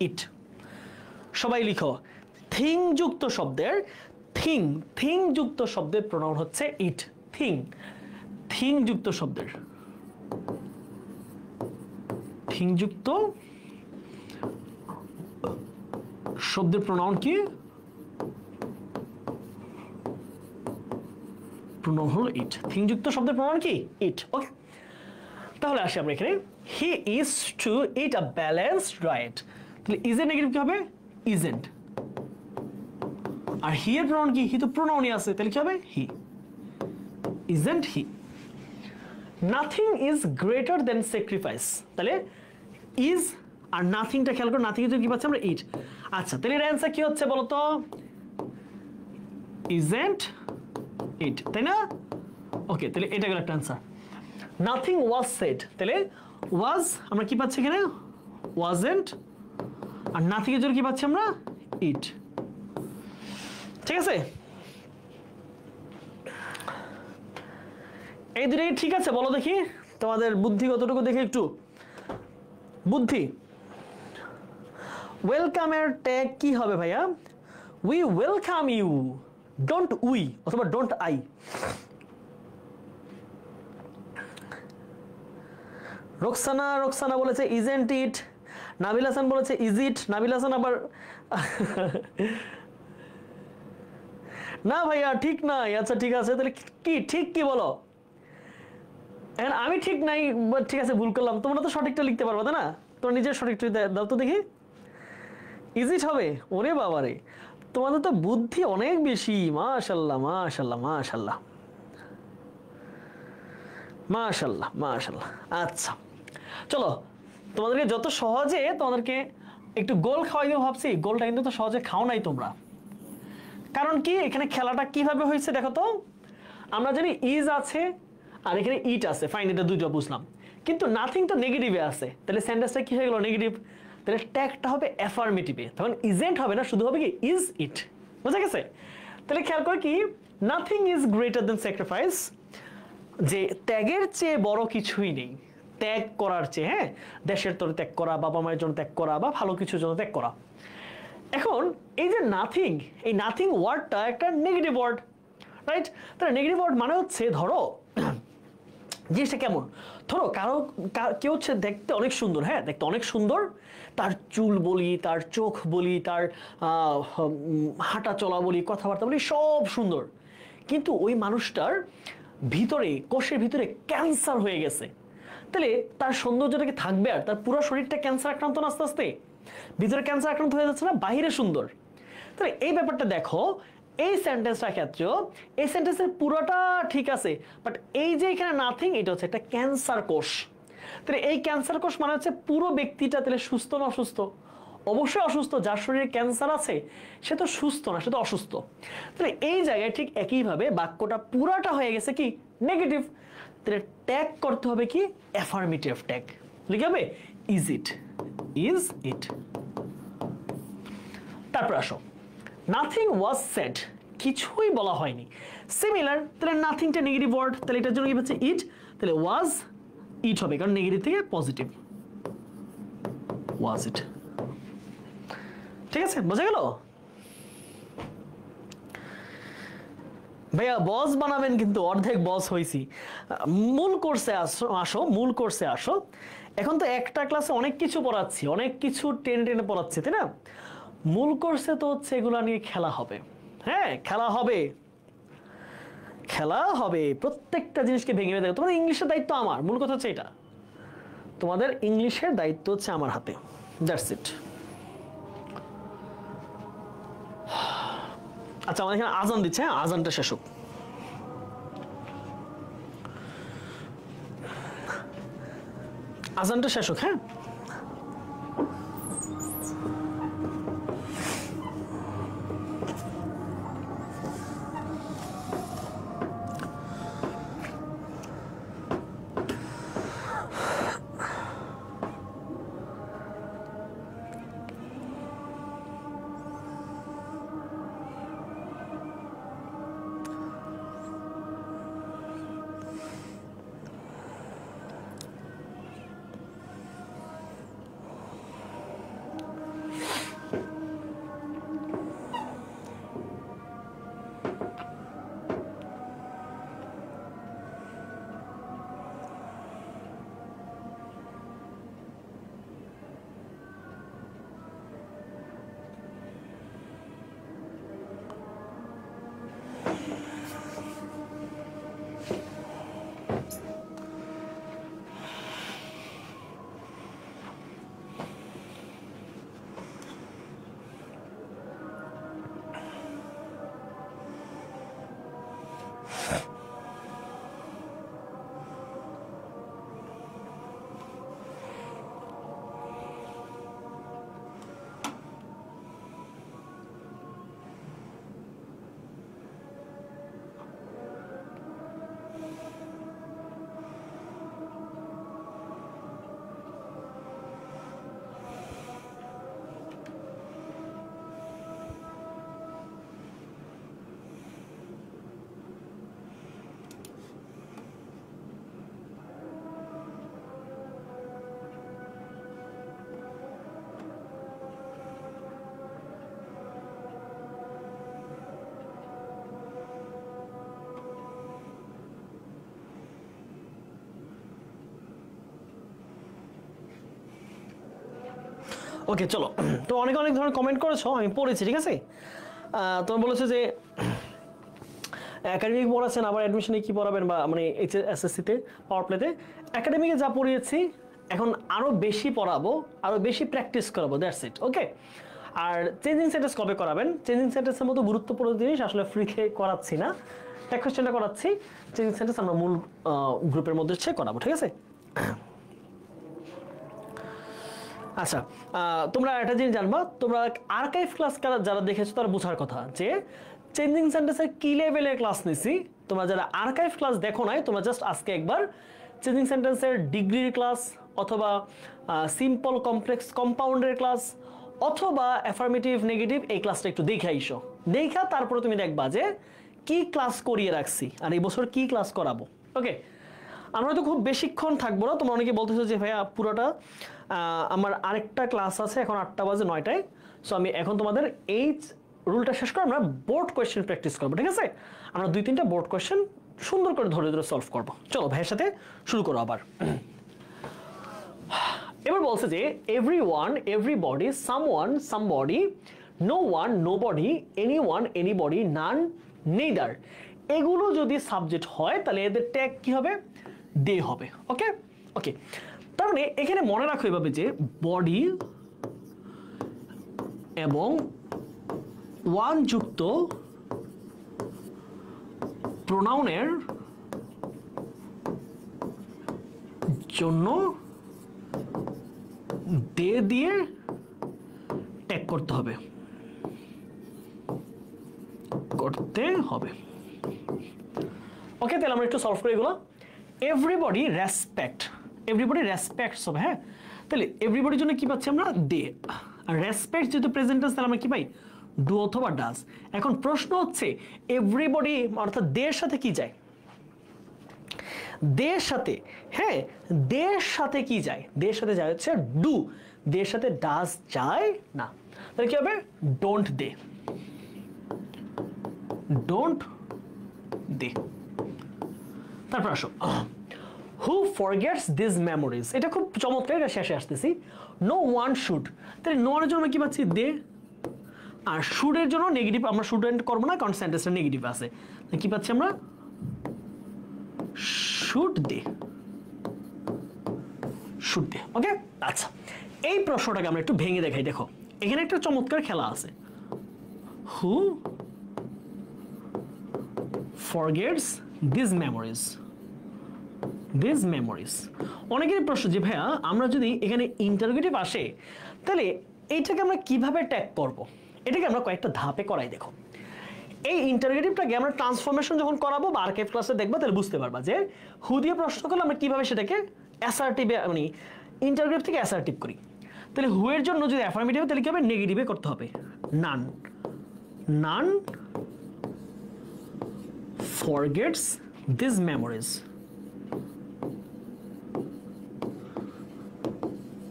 ইট। সবাই লিখো, থিং যুক্ত শব্দের প্রোনাউন হচ্ছে ইট। থিং যুক্ত শব্দের প্রোনাউন কি? প্রোনাউন হলো ইট। থিং যুক্ত শব্দের প্রোনাউন কি? ইট। ওকে, তাহলে আসি আমরা এখানে। He is to eat a balanced diet. তাহলে ইজ এর নেগেটিভ কি হবে? ইজেন্ট। আর হি এর প্রোনাউন কি? হি তো প্রোনাউনই আছে, তাহলে কি হবে? He. Isn't he. Nothing is greater than sacrifice. তাহলে ইজ আর নাথিংটা খেয়াল করো, নাথিং কি পাচ্ছি আমরা? ইট। আচ্ছা, তাহলে এর অ্যান্সার কি হচ্ছে বলো তো? ইজেন্ট ইট, তাই না? ওকে, তাহলে এটা গেল একটা অ্যান্সার। নাথিং ওয়াজ সেড, তাহলে ওয়াজ আমরা কি পাচ্ছি এখানে? ওয়াজেন্ট। আর নাথিং এর জন্য কি পাচ্ছি আমরা? ইট। ঠিক আছে, এই দুটোই ঠিক আছে? বলো দেখি তোমাদের বুদ্ধি কতটুকু, দেখি একটু বুদ্ধি। ওয়েলকামের ট্যাগ কি হবে ভাইয়া? We welcome you, don't we অথবা ডোন্ট আই। রোকসানা বলেছে ইজেন্ট ইট। নাবিল হাসান বলেছে ইজ ইট। নাবিল হাসান আবার না ভাইয়া ঠিক নাই। আচ্ছা ঠিক আছে, তাহলে কি ঠিক কি বলো? আমি ঠিক নাই, ঠিক আছে ভুল করলাম। তোমরা তো সঠিকটা লিখতে পারবে তাই না? তোমরা নিজের সঠিকটা দাও তো দেখি। ইজ ইট হবে? ওরে বাবারে, তোমাদের তো বুদ্ধি অনেক বেশি। মাশাআল্লাহ মাশাআল্লাহ মাশাআল্লাহ মাশাআল্লাহ মাশাআল্লাহ। আচ্ছা চলো, তোমাদেরকে যত সহজে তোমাদেরকে একটু গোল খাওয়াই দেবো ভাবছি। গোলটা কিন্তু তো সহজে খাও নাই তোমরা। কারণ কি এখানে খেলাটা কিভাবে হয়েছে দেখো তো, আমরা জানি ইজ আছে আর এখানে ইট আছে, ফাইন, এটা দুইটা বুঝলাম, কিন্তু নাথিং তো নেগেটিভে আছে, তাহলে সেন্টেন্সটা কি হয়ে গেল নেগেটিভ, তাহলে ট্যাগটা হবে অ্যাফার্মেটিভে, তখন ইজেন্ট হবে না, শুধু হবে কি ইজ ইট, বুঝা গেছে? তাহলে খেয়াল করে কি nothing is greater than sacrifice, যে ত্যাগের চেয়ে বড় কিছুই নেই, ত্যাগ করার চেয়ে, হ্যাঁ, দেশের তরে ত্যাগ করা, বাবা মায়ের জন্য ত্যাগ করা, বা ভালো কিছুর জন্য ত্যাগ করা। এখন এই যে নাথিং, এই নাথিং ওয়ার্ডটা একটা নেগেটিভ ওয়ার্ড, রাইট? তাহলে নেগেটিভ ওয়ার্ড মানে হচ্ছে ধরো জিনিসটা কেমন, ধরো কেউ হচ্ছে দেখতে অনেক সুন্দর, হ্যাঁ, দেখতে অনেক সুন্দর, তার চুল বলি, তার চোখ বলি, তার হাঁটা চলা বলি, কথাবার্তা বলি, সব সুন্দর, কিন্তু ওই মানুষটার ভিতরে, কোষের ভিতরে ক্যান্সার হয়ে গেছে, তাহলে তার সৌন্দর্যটা কি থাকবে? আর তার পুরো শরীরটা ক্যান্সার আক্রান্ত না, আস্তে আস্তে ভিতরে ক্যান্সার আক্রান্ত হয়ে যাচ্ছে না, বাহিরে সুন্দর। তাহলে এই ব্যাপারটা দেখো, এই সেন্টেন্সটার ক্ষেত্রে এই সেন্টেন্সের পুরোটা ঠিক আছে, বাট এই যে এখানে নাথিং, এটা হচ্ছে একটা ক্যান্সার কোষ। তাহলে এই ক্যান্সার কোষ মানে হচ্ছে পুরো ব্যক্তিটা তাহলে সুস্থ না অসুস্থ? অবশ্যই অসুস্থ, যার শরীরে ক্যান্সার আছে সে তো সুস্থ না, সে তো অসুস্থ। তাহলে এই জায়গায় ঠিক একইভাবে বাক্যটা পুরাটা হয়ে গেছে কি নেগেটিভ, তাহলে ট্যাগ করতে হবে কি অ্যাফার্মেটিভ ট্যাগ, লিখে হবে ইজ ইট, ইজ ইট। তারপর আসো নাথিং ওয়াজ সেড, কিছুই বলা হয়নি, সিমিলার, তাহলে নাথিংটা নেগেটিভ ওয়ার্ড, তাহলে এটার জন্য কি হচ্ছে ইট, তাহলে ওয়াজ ইট হবে, কারণ নেগেটিভ থেকে পজিটিভ, ওয়াজ ইট। ঠিক আছে, বোঝা গেল? ভাইয়া বস বানাবেন কিন্তু অর্ধেক বস হইছি। মূল কোর্সে আসো, মূল কোর্সে আসো। এখন তো একটা ক্লাসে অনেক কিছু পড়াচ্ছি, অনেক কিছু টেনে টেনে পড়াচ্ছি, তাই না? মূল কোর্সে তো হচ্ছে এগুলো নিয়ে খেলা হবে, হ্যাঁ, খেলা হবে, খেলা হবে, প্রত্যেকটা জিনিসকে ভেঙে ভেঙে দেখো। তোমাদের ইংলিশের দায়িত্ব আমার, মূল কথা হচ্ছে এটা, তোমাদের ইংলিশের দায়িত্ব হচ্ছে আমার হাতে, দ্যাটস ইট। আচ্ছা, আমাদের এখানে আজান দিচ্ছে, হ্যাঁ, আজানটা শেষ হোক। আজানটা শেষ হোক, হ্যাঁ। ওকে, চলো। তো অনেক অনেক ধরনের কমেন্ট করেছো, আমি পড়েছি, ঠিক আছে। তোমার বলেছো যে একাডেমিক পড়াচ্ছেন, আবার অ্যাডমিশনে কি পড়াবেন, বা মানে এসএসসিতে পাওয়ার প্লেতে। একাডেমিকে যা পড়িয়েছি এখন আরও বেশি পড়াবো, আরও বেশি প্র্যাকটিস করাবো, দ্যাটস ইট, ওকে। আর চেঞ্জিং সেন্টেন্স কবে করাবেন? চেঞ্জিং সেন্টেন্সের মতো গুরুত্বপূর্ণ জিনিস আসলে ফ্রিতে করাচ্ছি না, ট্যাগ কোয়েশ্চেনটা করাচ্ছি, চেঞ্জিং সেন্টেন্স আমরা মূল গ্রুপের মধ্যে করাবো, ঠিক আছে। আচ্ছা, তোমরা একটা জিনিস জানবা, তোমরা আর্কাইভ ক্লাস যারা দেখেছো তারা বোঝার কথা যে চেঞ্জিং সেন্টেন্সের কি লেভেলের ক্লাস নিছি, তোমরা যারা আর্কাইভ ক্লাস দেখো নাই তোমরা জাস্ট আজকে একবার চেঞ্জিং সেন্টেন্সের ডিগ্রির ক্লাস অথবা সিম্পল কমপ্লেক্স কম্পাউন্ডের ক্লাস অথবা অ্যাফার্মেটিভ নেগেটিভ এই ক্লাসটা একটু দেখে আইসো, দেখা তারপরে তুমি দেখবা যে কি ক্লাস করিয়ে রাখছি আর এই বছর কি ক্লাস করাবো। ওকে, আমরা তো খুব বেশিক্ষণ থাকবো না। তোমরা অনেকে বলতেছো যে ভাইয়া পুরোটা আমার আরেকটা ক্লাস আছে, এখন 8টা বাজে 9টায়, সো আমি এখন তোমাদের এই রুলটা শেষ করে আমরা বোর্ড কোয়েশ্চেন প্র্যাকটিস করবো, ঠিক আছে? আমরা 2-3টা বোর্ড কোয়েশ্চেন সুন্দর করে ধরে ধরে সলভ করবো। চলো ভাইয়ের সাথে শুরু করো আবার। এবার বলছে যে everyone, everybody, someone, somebody, no one, nobody, anyone, anybody, none, neither, এগুলো যদি সাবজেক্ট হয় তাহলে এদের ট্যাগ কি হবে? দে হবে। ওকে ওকে, তার মানে এখানে মনে রাখো এভাবে যে বডি এবং ওয়ান যুক্ত প্রোনাউনের জন্য দে দিয়ে ট্যাগ করতে হবে, ওকে, তাহলে আমরা একটু সলভ করি এগুলো। এভরিবডি রেসপেক্ট, এভরিবডি রেসপেক্টস হবে, হ্যাঁ, তাহলে এভরিবডির জন্য কি পাচ্ছি আমরা? দে। আর রেসপেক্ট যেহেতু প্রেজেন্ট টেন্স তাহলে আমরা কি পাই? ডু অথবা ডাজ। এখন প্রশ্ন হচ্ছে এভরিবডি অর্থাৎ দের সাথে কি যায়? দের সাথে, হ্যাঁ, দের সাথে কি যায়? দের সাথে যায় হচ্ছে ডু, দের সাথে ডাজ যায় না, তাহলে কি হবে? Don't they, don't they. তারপর আসো, হু ফরগেটস দিস মেমোরিজ, এটা খুব চমৎকার, এটা শেষে আসতেছি। নো ওয়ান শুড, তাহলে নো ওয়ানের জন্য কি পাচ্ছি? দে। আর শুডের জন্য নেগেটিভ, আমরা শুড করবো না কারণ সেন্টেন্সটা নেগেটিভ আছে, কি পাচ্ছি আমরা? Should they, should they. ওকে, আচ্ছা, এই প্রশ্নটাকে আমরা একটু ভেঙে দেখাই। দেখো এখানে একটা চমৎকার খেলা আছে। Who forgets this memories, this memories. অনেকের প্রশ্ন যে ভাইয়া আমরা যদি এখানে ইন্টারোগেটিভ আসে তাহলে এইটাকে আমরা কিভাবে ট্যাগ করব? এটাকে আমরা কয়েকটা ধাপে করাই। দেখো এই ইন্টারোগেটিভটাকে আমরা ট্রান্সফরমেশন যখন করাবো বা আর্কাইভ ক্লাসে দেখবো তাহলে বুঝতে পারবা যে হু দিয়ে প্রশ্ন করলে আমরা কিভাবে সেটাকে অ্যাসার্টিভে, মানে ইন্টারোগেটিভ থেকে অ্যাসার্টিভ করি। তাহলে হু এর জন্য যদি অ্যাফার্মেটিভ তাহলে কি হবে? নেগেটিভে করতে হবে। নান, নান forgets these memories,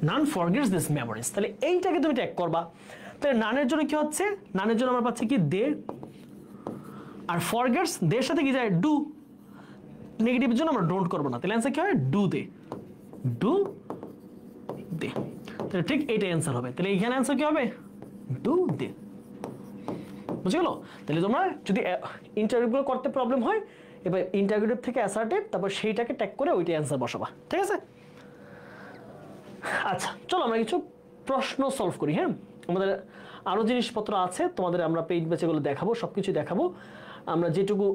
none forgets these memories, তাহলে এইটাকে তুমি ট্যাগ করবা। তাহলে নানের জন্য কি হচ্ছে? নানের জন্য আমরা পাচ্ছি কি? দে। আর ফরগেটস দের সাথে কি যায়? ডু। নেগেটিভের জন্য আমরা ডোন্ট করবো না, তাহলে অ্যান্সার কি হবে? Do they, do they. তাহলে ঠিক এইটাই অ্যান্সার হবে। তাহলে এইখানে অ্যান্সার কি হবে? Do they. বুঝে গেল? তাহলে তোমরা যদি ইন্টারভিউ করতে প্রবলেম হয় এবার ইন্টারভিউ থেকে অ্যাসার্টিভ, তারপর সেইটাকে ট্যাগ করে ওইটাই অ্যান্সার বসাবা, ঠিক আছে? আচ্ছা চলো আমরা কিছু প্রশ্ন সলভ করি। হ্যাঁ, আমাদের আরো জিনিসপত্র আছে, তোমাদের আমরা পেজ বেচেগুলো দেখাবো, সবকিছু দেখাবো। আমরা যেটুকু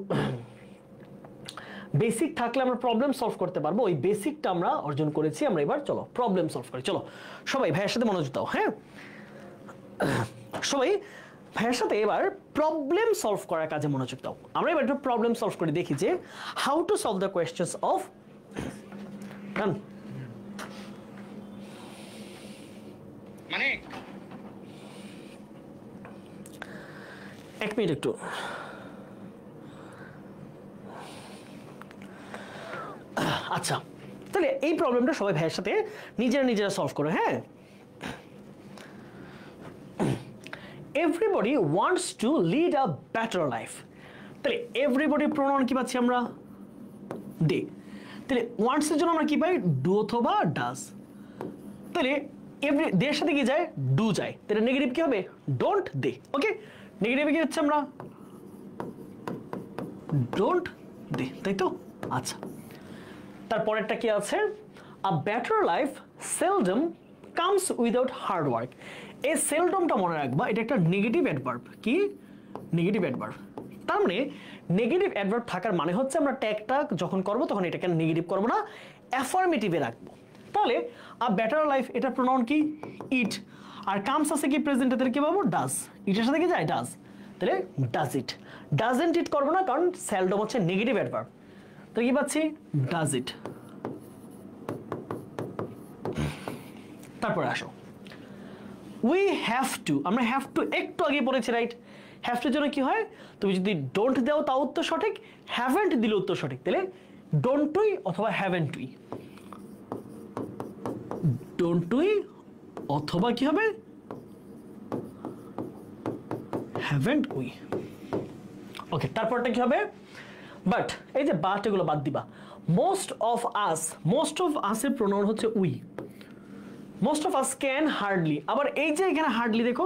বেসিক থাকলে আমরা প্রবলেম সলভ করতে পারবো, ওই বেসিকটা আমরা অর্জন করেছি। আমরা এবার চলো প্রবলেম সলভ করি। চলো সবাই ভাইয়ের সাথে মনোযোগ দাও। হ্যাঁ, সবাই ভাইয়ের সাথে এবার প্রবলেম সলভ করার কাজে মনোযোগ দাও। আমরা এবার একটা প্রবলেম সলভ করে দেখি যে how to solve the questions of মানে এক মিনিট একটু। আচ্ছা তাহলে এই প্রবলেমটা সবাই ভাইয়ের সাথে নিজেরা সলভ করো। হ্যাঁ, everybody wants to lead a better life, তাহলে everybody প্রোনাউন কি পাচ্ছি আমরা? দে। তাহলে ওয়ান্টস এর জন্য আমরা কি পাই? ডু অথবা ডাজ। তাহলে এভরি দের সাথে কি যায়? ডু যায়। তাহলে নেগেটিভ কি হবে? ডোন্ট দে। ওকে, নেগেটিভে কি হচ্ছে আমরা? ডোন্ট দে, তাই তো? আচ্ছা, তারপরেরটা কি আছে? A better life seldom comes without hard work. এই সেলডমটা মনে রাখবা, এটা একটা নেগেটিভ অ্যাডভার্ব। কি? Negative adverb. তার মানে নেগেটিভ অ্যাডভার্ব থাকার মানে হচ্ছে আমরা ট্যাগটা যখন করব তখন এটাকে নেগেটিভ করব না, অ্যাফার্মেটিভে রাখবো। তাহলে আ বেটার লাইফ এটা প্রোনাউন কি? ইট। আর কামস আছে কি প্রেজেন্টে, তাহলে কি পাবো? ডাজ। ইটের সাথে কি যায়? ডাজ। তাহলে ডাজ ইট। ডাজেন্ট ইট করবো না, কারণ সেলডম হচ্ছে নেগেটিভ অ্যাডভার্ব। তো কি পাচ্ছি? Does it. তারপরে আসো, উই হ্যাভ টু। আমরা হ্যাভ টু একটু আগে পড়েছি, রাইট? হ্যাভ টুর জন্য কি হয়? তুমি যদি ডোন্ট দাও তাও উত্তর সঠিক, হ্যাভেন্ট দিলে উত্তর সঠিক। তাহলে ডোন্ট উই অথবা হ্যাভেন্ট উই, ডোন্ট উই অথবা কি হবে? Haven't we. ওকে, তারপরটা কি হবে? বাট এই যে বাট এগুলো বাদ দিবা। Most of us, most of আসের প্রোনাউন হচ্ছে we. Most of us can hardly, আবার এই যে এখানে হার্ডলি দেখো,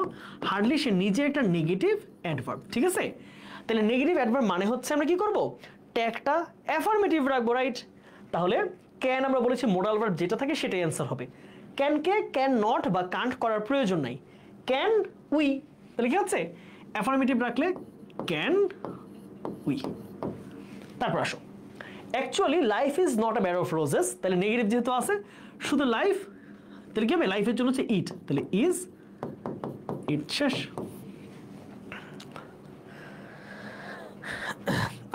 হার্ডলি সে নিজে একটা নেগেটিভ অ্যাডভার্ব, ঠিক আছে? তাহলে নেগেটিভ অ্যাডভার্ব মানে হচ্ছে আমরা কি করব? ট্যাগটা অ্যাফার্মেটিভ রাখবো, রাইট? তাহলে ক্যান আমরা বলেছি মোডাল ভার্ব যেটা থাকে সেটাই অ্যান্সার হবে। ক্যানকে ক্যান নট বা কান্ট করার প্রয়োজন নাই, ক্যান উই। তাহলে কি হচ্ছে? অ্যাফার্মেটিভ রাখলে ক্যান উই। তারপর আসো, actually life is not a bed of roses. তাহলে নেগেটিভ যেহেতু আছে, শুধু লাইফ, তাহলে কি হবে? লাইফের জন্য হচ্ছে ইট, তাহলে ইজ ইট। শেষ।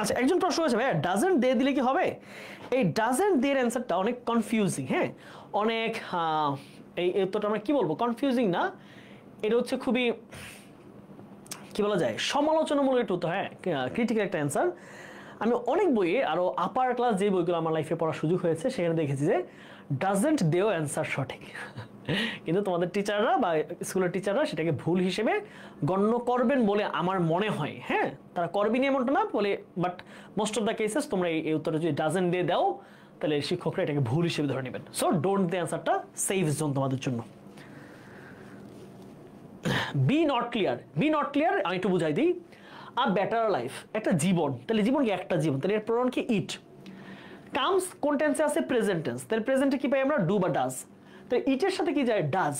আচ্ছা, একজন প্রশ্ন হয়েছে, ভাই ডাজেন্ট দে দিলে কি হবে? এই ডাজেন্ট দের অ্যান্সারটা অনেক কনফিউজিং। হ্যাঁ, অনেক এই উত্তরটা আমরা কি বলবো? কনফিউজিং না, এটা হচ্ছে খুবই কি বলা যায়, সমালোচনামূলক একটা উত্তর। হ্যাঁ, ক্রিটিক্যাল একটা অ্যান্সার। আমি অনেক বইয়ে, আরো আপার ক্লাস যে বইগুলো আমার লাইফে পড়ার সুযোগ হয়েছে, সেখানে দেখেছি যে ডাজেন্ট দেও অ্যান্সার সঠিক, কিন্তু তোমাদের টিচাররা বা স্কুলের টিচাররা সেটাকে ভুল হিসেবে গণ্য করবেন বলে আমার মনে হয়। হ্যাঁ, তারা করবেনি এমনটা না বলে, but most of the cases তোমরা এই উত্তরটা যদি ডাজেন্ট দিয়ে দাও, তাহলে শিক্ষকরা এটাকে ভুল হিসেবে ধরে নেবেন। সো ডোন্ট দে অ্যান্সারটা সেফ জোন তোমাদের জন্য। Be not clear, be not clear আমি একটু বুঝাই দিই। আ বেটার লাইফ, একটা জীবন, তাহলে জীবন কি? একটা জীবন, তাহলে এর প্রোনাউন কি? ইট। কামস কোন টেন্সে আছে? প্রেজেন্ট টেন্স, তাহলে প্রেজেন্টে কি পাই আমরা? ডু বা ডাজ। তাহলে ইটের সাথে কি যায়? ডাজ।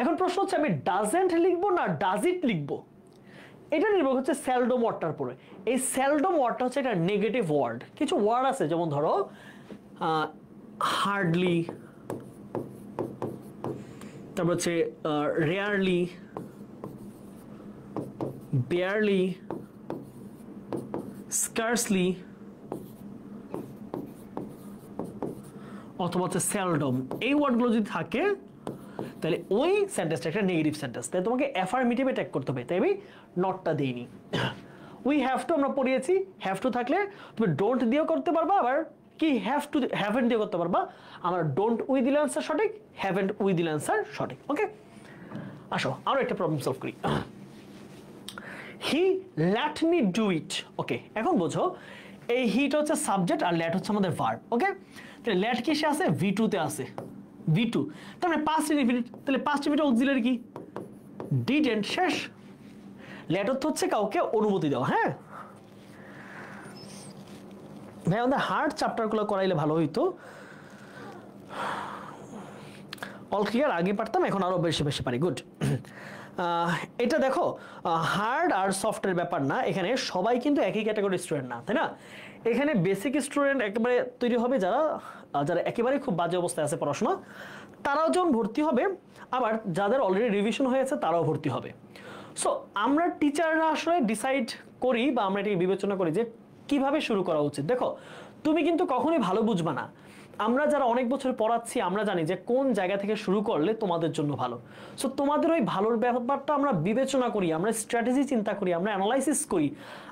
এখন প্রশ্ন হচ্ছে আমি ডাজেন্ট লিখবো না ডাজ ইট লিখবো? এটা নির্ভর হচ্ছে সেলডম ওয়ার্ডটার উপরে। এই সেলডম ওয়ার্ডটা হচ্ছে একটা নেগেটিভ ওয়ার্ড। কিছু ওয়ার্ড আছে, যেমন ধরো হার্ডলি, তারপর হচ্ছে রেয়ারলি, বেয়ারলি, স্কার্সলি, অথবা হচ্ছে সেলডম। এই ওয়ার্ডগুলো যদি থাকে তাহলে ওই সেন্টেন্সটা একটা নেগেটিভ সেন্টেন্স, তাই তোমাকে অ্যাফার্মেটিভে ট্যাগ করতে হবে। তাই আমি নটটা দিইনি। উই হ্যাভ টু আমরা পড়িয়েছি, হ্যাভ টু থাকলে তুমি ডোন্ট দিয়েও করতে পারবা, আবার কি হ্যাভ টু হ্যাভেন্ট দিয়ে করতে পারবা। আমরা ডোন্ট উই দিলে অ্যান্সার সঠিক, হ্যাভেন্ট উই দিলে অ্যান্সার সঠিক। ওকে, আসো আরো একটা প্রবলেম সলভ করি। He let me do it. Okay, এখন বোঝো এই হিট হচ্ছে সাবজেক্ট আর লেট হচ্ছে আমাদের ভার্ব। ওকে, তাহলে লেট কিসে আছে? V2 তে আছে, V2। তার মানে পাস্ট ইনডিফিনিট, তাহলে পাস্ট ইনডিফিনিট অক্সিলারি কি? ডিডন্ট। শেষ। লেট হচ্ছে কাউকে অনুমতি দেওয়া। হ্যাঁ ভাই, আমাদের হার্ড চ্যাপ্টারগুলো করাইলে ভালো হইতো। অল ক্লিয়ার আগে পারতাম, এখন আরো বেশি বেশি পারি। গুড। এটা দেখো, হার্ড আর সফটের ব্যাপার না, এখানে সবাই কিন্তু একই ক্যাটাগরির স্টুডেন্ট না, তাই না? এখানে বেসিক স্টুডেন্ট একেবারে তৈরি হবে, যারা যারা একেবারে খুব বাজে অবস্থায় আছে পড়াশোনা, তারাও যখন ভর্তি হবে, আবার যাদের অলরেডি রিভিশন হয়েছে তারাও ভর্তি হবে। সো আমরা টিচাররা আসলে ডিসাইড করি বা আমরা এটাকে বিবেচনা করি যে কিভাবে শুরু করা উচিত। দেখো, তুমি কিন্তু কখনোই ভালো বুঝবা না। আমরা যারা অনেক বছর পড়াচ্ছি, আমরা জানি যে কোন জায়গা থেকে শুরু করলে তোমাদের জন্য ভালো। সো তোমাদের ওই ভালোর ব্যাপারটা আমরা বিবেচনা করি, আমরা স্ট্র্যাটেজি চিন্তা করি, আমরা অ্যানালাইসিস করি,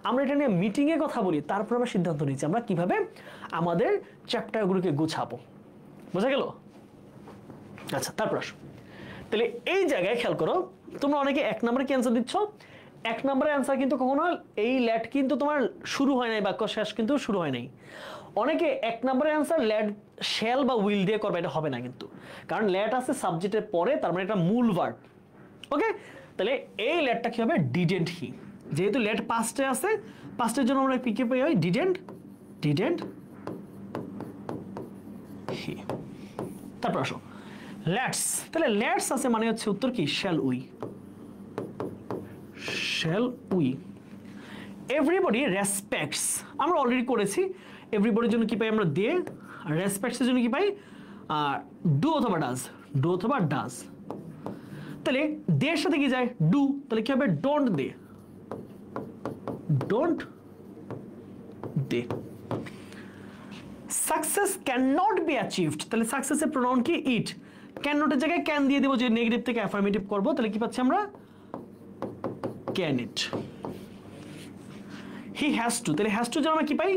আমরা এটা নিয়ে মিটিংয়ে কথা বলি, তারপর আমরা সিদ্ধান্ত নিচ্ছি আমরা কিভাবে আমাদের চ্যাপ্টারগুলোকে গুছাবো। বোঝা গেল? আচ্ছা, তারপর আসো। তাহলে এই জায়গায় খেয়াল করো, তোমরা অনেকে 1 নম্বরে কি অ্যান্সার দিচ্ছ? 1 নম্বরের অ্যান্সার কিন্তু কখনো এই ল্যাট কিন্তু তোমার শুরু হয় নাই, বাক্য শেষ কিন্তু শুরু হয় নাই। অনেকে 1 নম্বরের অ্যান্সার ল্যাট শ্যাল বা উইল দিয়ে করবে, এটা হবে না কিন্তু, কারণ ল্যাট আছে সাবজেক্টের পরে, তার মানে এটা মূল ভার্ব। ওকে, তাহলে এই ল্যাটটা কি হবে? Didn't he. যেহেতু ল্যাট পাস্টে আছে, পাস্টের জন্য আমরা কি পাই? হয় ডিডেন্ট, ডিডেন্ট হি। তারপর আসো লেটস। তাহলে লেটস আছে মানে হচ্ছে উত্তর কি? Shall we, shall we. Everybody respects আমরা অলরেডি করেছি। এভরিবডির জন্য কি পাই আমরা? দে। রেসপেক্টসের জন্য কি পাই? ডু অথবা ডাজ, ডু অথবা ডাজ। তাহলে দের সাথে কি যায়? ডু, তাহলে কি হবে? Don't they, don't they? Success can not be achieved, তাহলে সাকসেসের প্রোনাউন কি ইট, ক্যান নটের জায়গায় ক্যান দিয়ে দেবো, যে নেগেটিভ থেকে অ্যাফার্মেটিভ করবো, তাহলে কি পাচ্ছি আমরা can it. He has to, তাহলে হ্যাজ টু যেন আমরা কি পাই,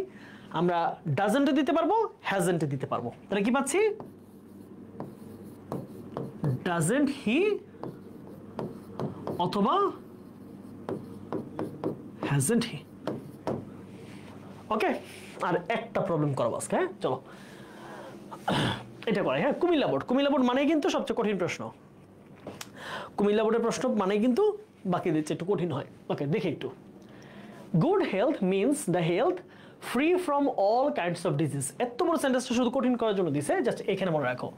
আমরা ডাজন্ট দিতে পারবো, হ্যাজন্ট দিতে পারবো, তাহলে কি পাচ্ছি ডাজন্ট হি অথবা হ্যাজন্ট হি। ওকে, আর একটা প্রবলেম করবো আজকে, হ্যাঁ চলো এটা করে। হ্যাঁ, কুমিল্লা বোর্ড, কুমিল্লা বোর্ড মানে কিন্তু সবচেয়ে কঠিন প্রশ্ন, কুমিল্লা বোর্ডের প্রশ্ন মানে কিন্তু বাকি দিচ্ছে একটু কঠিন হয়। ওকে, দেখি একটু। Good health means the health free from all kinds of disease. এত বড় সেন্টেন্সটা শুধু কঠিন করার জন্য দিছে, জাস্ট এখানে মনে রাখো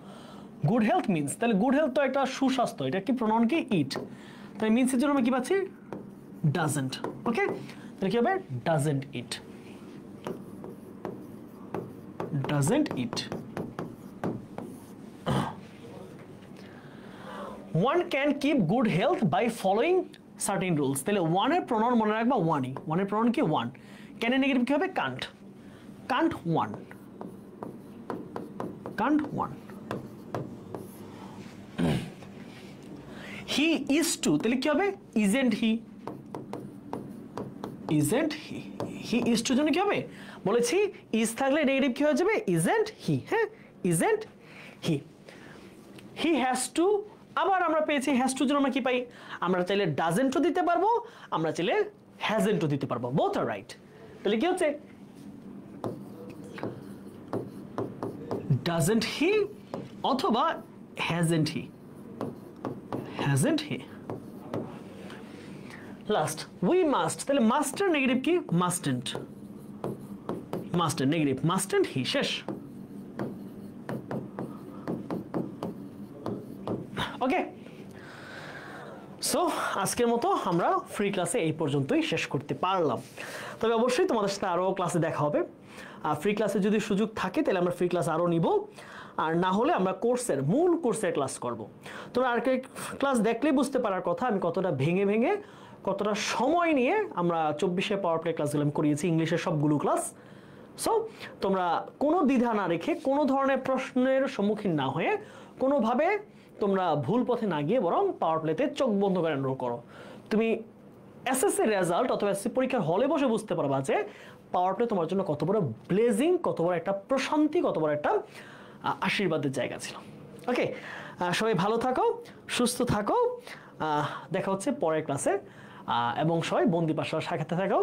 গুড হেলথ মিনস, তাহলে গুড হেলথ তো একটা সুস্বাস্থ্য, এটা কি প্রোনাউন কি ইট, তাই মিনসের জন্য আমরা কি পাচ্ছি ডাজন্ট। ওকে, তাহলে কি হবে doesn't it, doesn't it. One can keep good health by following certain rules, তাহলে one এর প্রোনাউন মনে রাখবা ওয়ানই, ওয়ান এর প্রোনাউন কি ওয়ান, ক্যান এর নেগেটিভ কি হবে can't, can't one, can't one. He is to, তাহলে কি হবে isn't he, isn't he, he is to জন্য কি হবে বলেছি ইজ থাকলে নেগেটিভ কি হয়ে যাবে ইজেন্ট হি, হ্যাঁ isn't he. He has to, আবার আমরা পেয়েছি হ্যাজ টু জন্য আমরা কি পাই, আমরা চাইলে ডাজেন্টও দিতে পারবো, আমরা চাইলে হ্যাজেন্টও দিতে পারবো, বোথ আর রাইট। তাহলে কি হচ্ছে ডাজেন্ট হি অথবা hasn't he, hasn't he. Last we must, তাহলে মাস্টার নেগেটিভ কি মাস্টেন্ট, মাস্টার নেগেটিভ মাস্টেন্ট হি, শেষ। ওকে, সো আজকের মতো আমরা ফ্রি ক্লাসে এই পর্যন্তই শেষ করতে পারলাম। তবে অবশ্যই তোমাদের সাথে আরও ক্লাসে দেখা হবে, আর ফ্রি ক্লাসে যদি সুযোগ থাকে তাহলে আমরা ফ্রি ক্লাস আরও নিব, আর না হলে আমরা কোর্সের মূল কোর্সের ক্লাস করব। তোমরা আর ক্লাস দেখলেই বুঝতে পারার কথা আমি কতটা ভেঙে ভেঙে কতটা সময় নিয়ে আমরা 24 পাওয়ার প্লে ক্লাসগুলো আমি করিয়েছি, ইংলিশের সবগুলো ক্লাস। সো তোমরা কোনো দ্বিধা না রেখে, কোনো ধরনের প্রশ্নের সম্মুখীন না হয়ে, কোনোভাবে তোমরা ভুল পথে না গিয়ে বরং পাওয়ার প্লেতে চোখ বন্ধ করে এনরোল করো। তুমি এসএসসি রেজাল্ট অথবা এসএসসি পরীক্ষার হলে বসে বুঝতে পারবা যে পাওয়ার প্লে তোমার জন্য কত বড় ব্লেজিং, কত বড় একটা প্রশান্তি, কত বড় একটা আশীর্বাদের জায়গা ছিল। ওকে, সবাই ভালো থাকো, সুস্থ থাকো, দেখা হচ্ছে পরের ক্লাসে, এবং সবাই বন্দি পাঠশালার শাখাতে থাকো,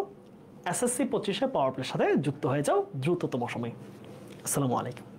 এসএসসি 25 পাওয়ার প্লের সাথে যুক্ত হয়ে যাও দ্রুততম সময়। আসসালামু আলাইকুম।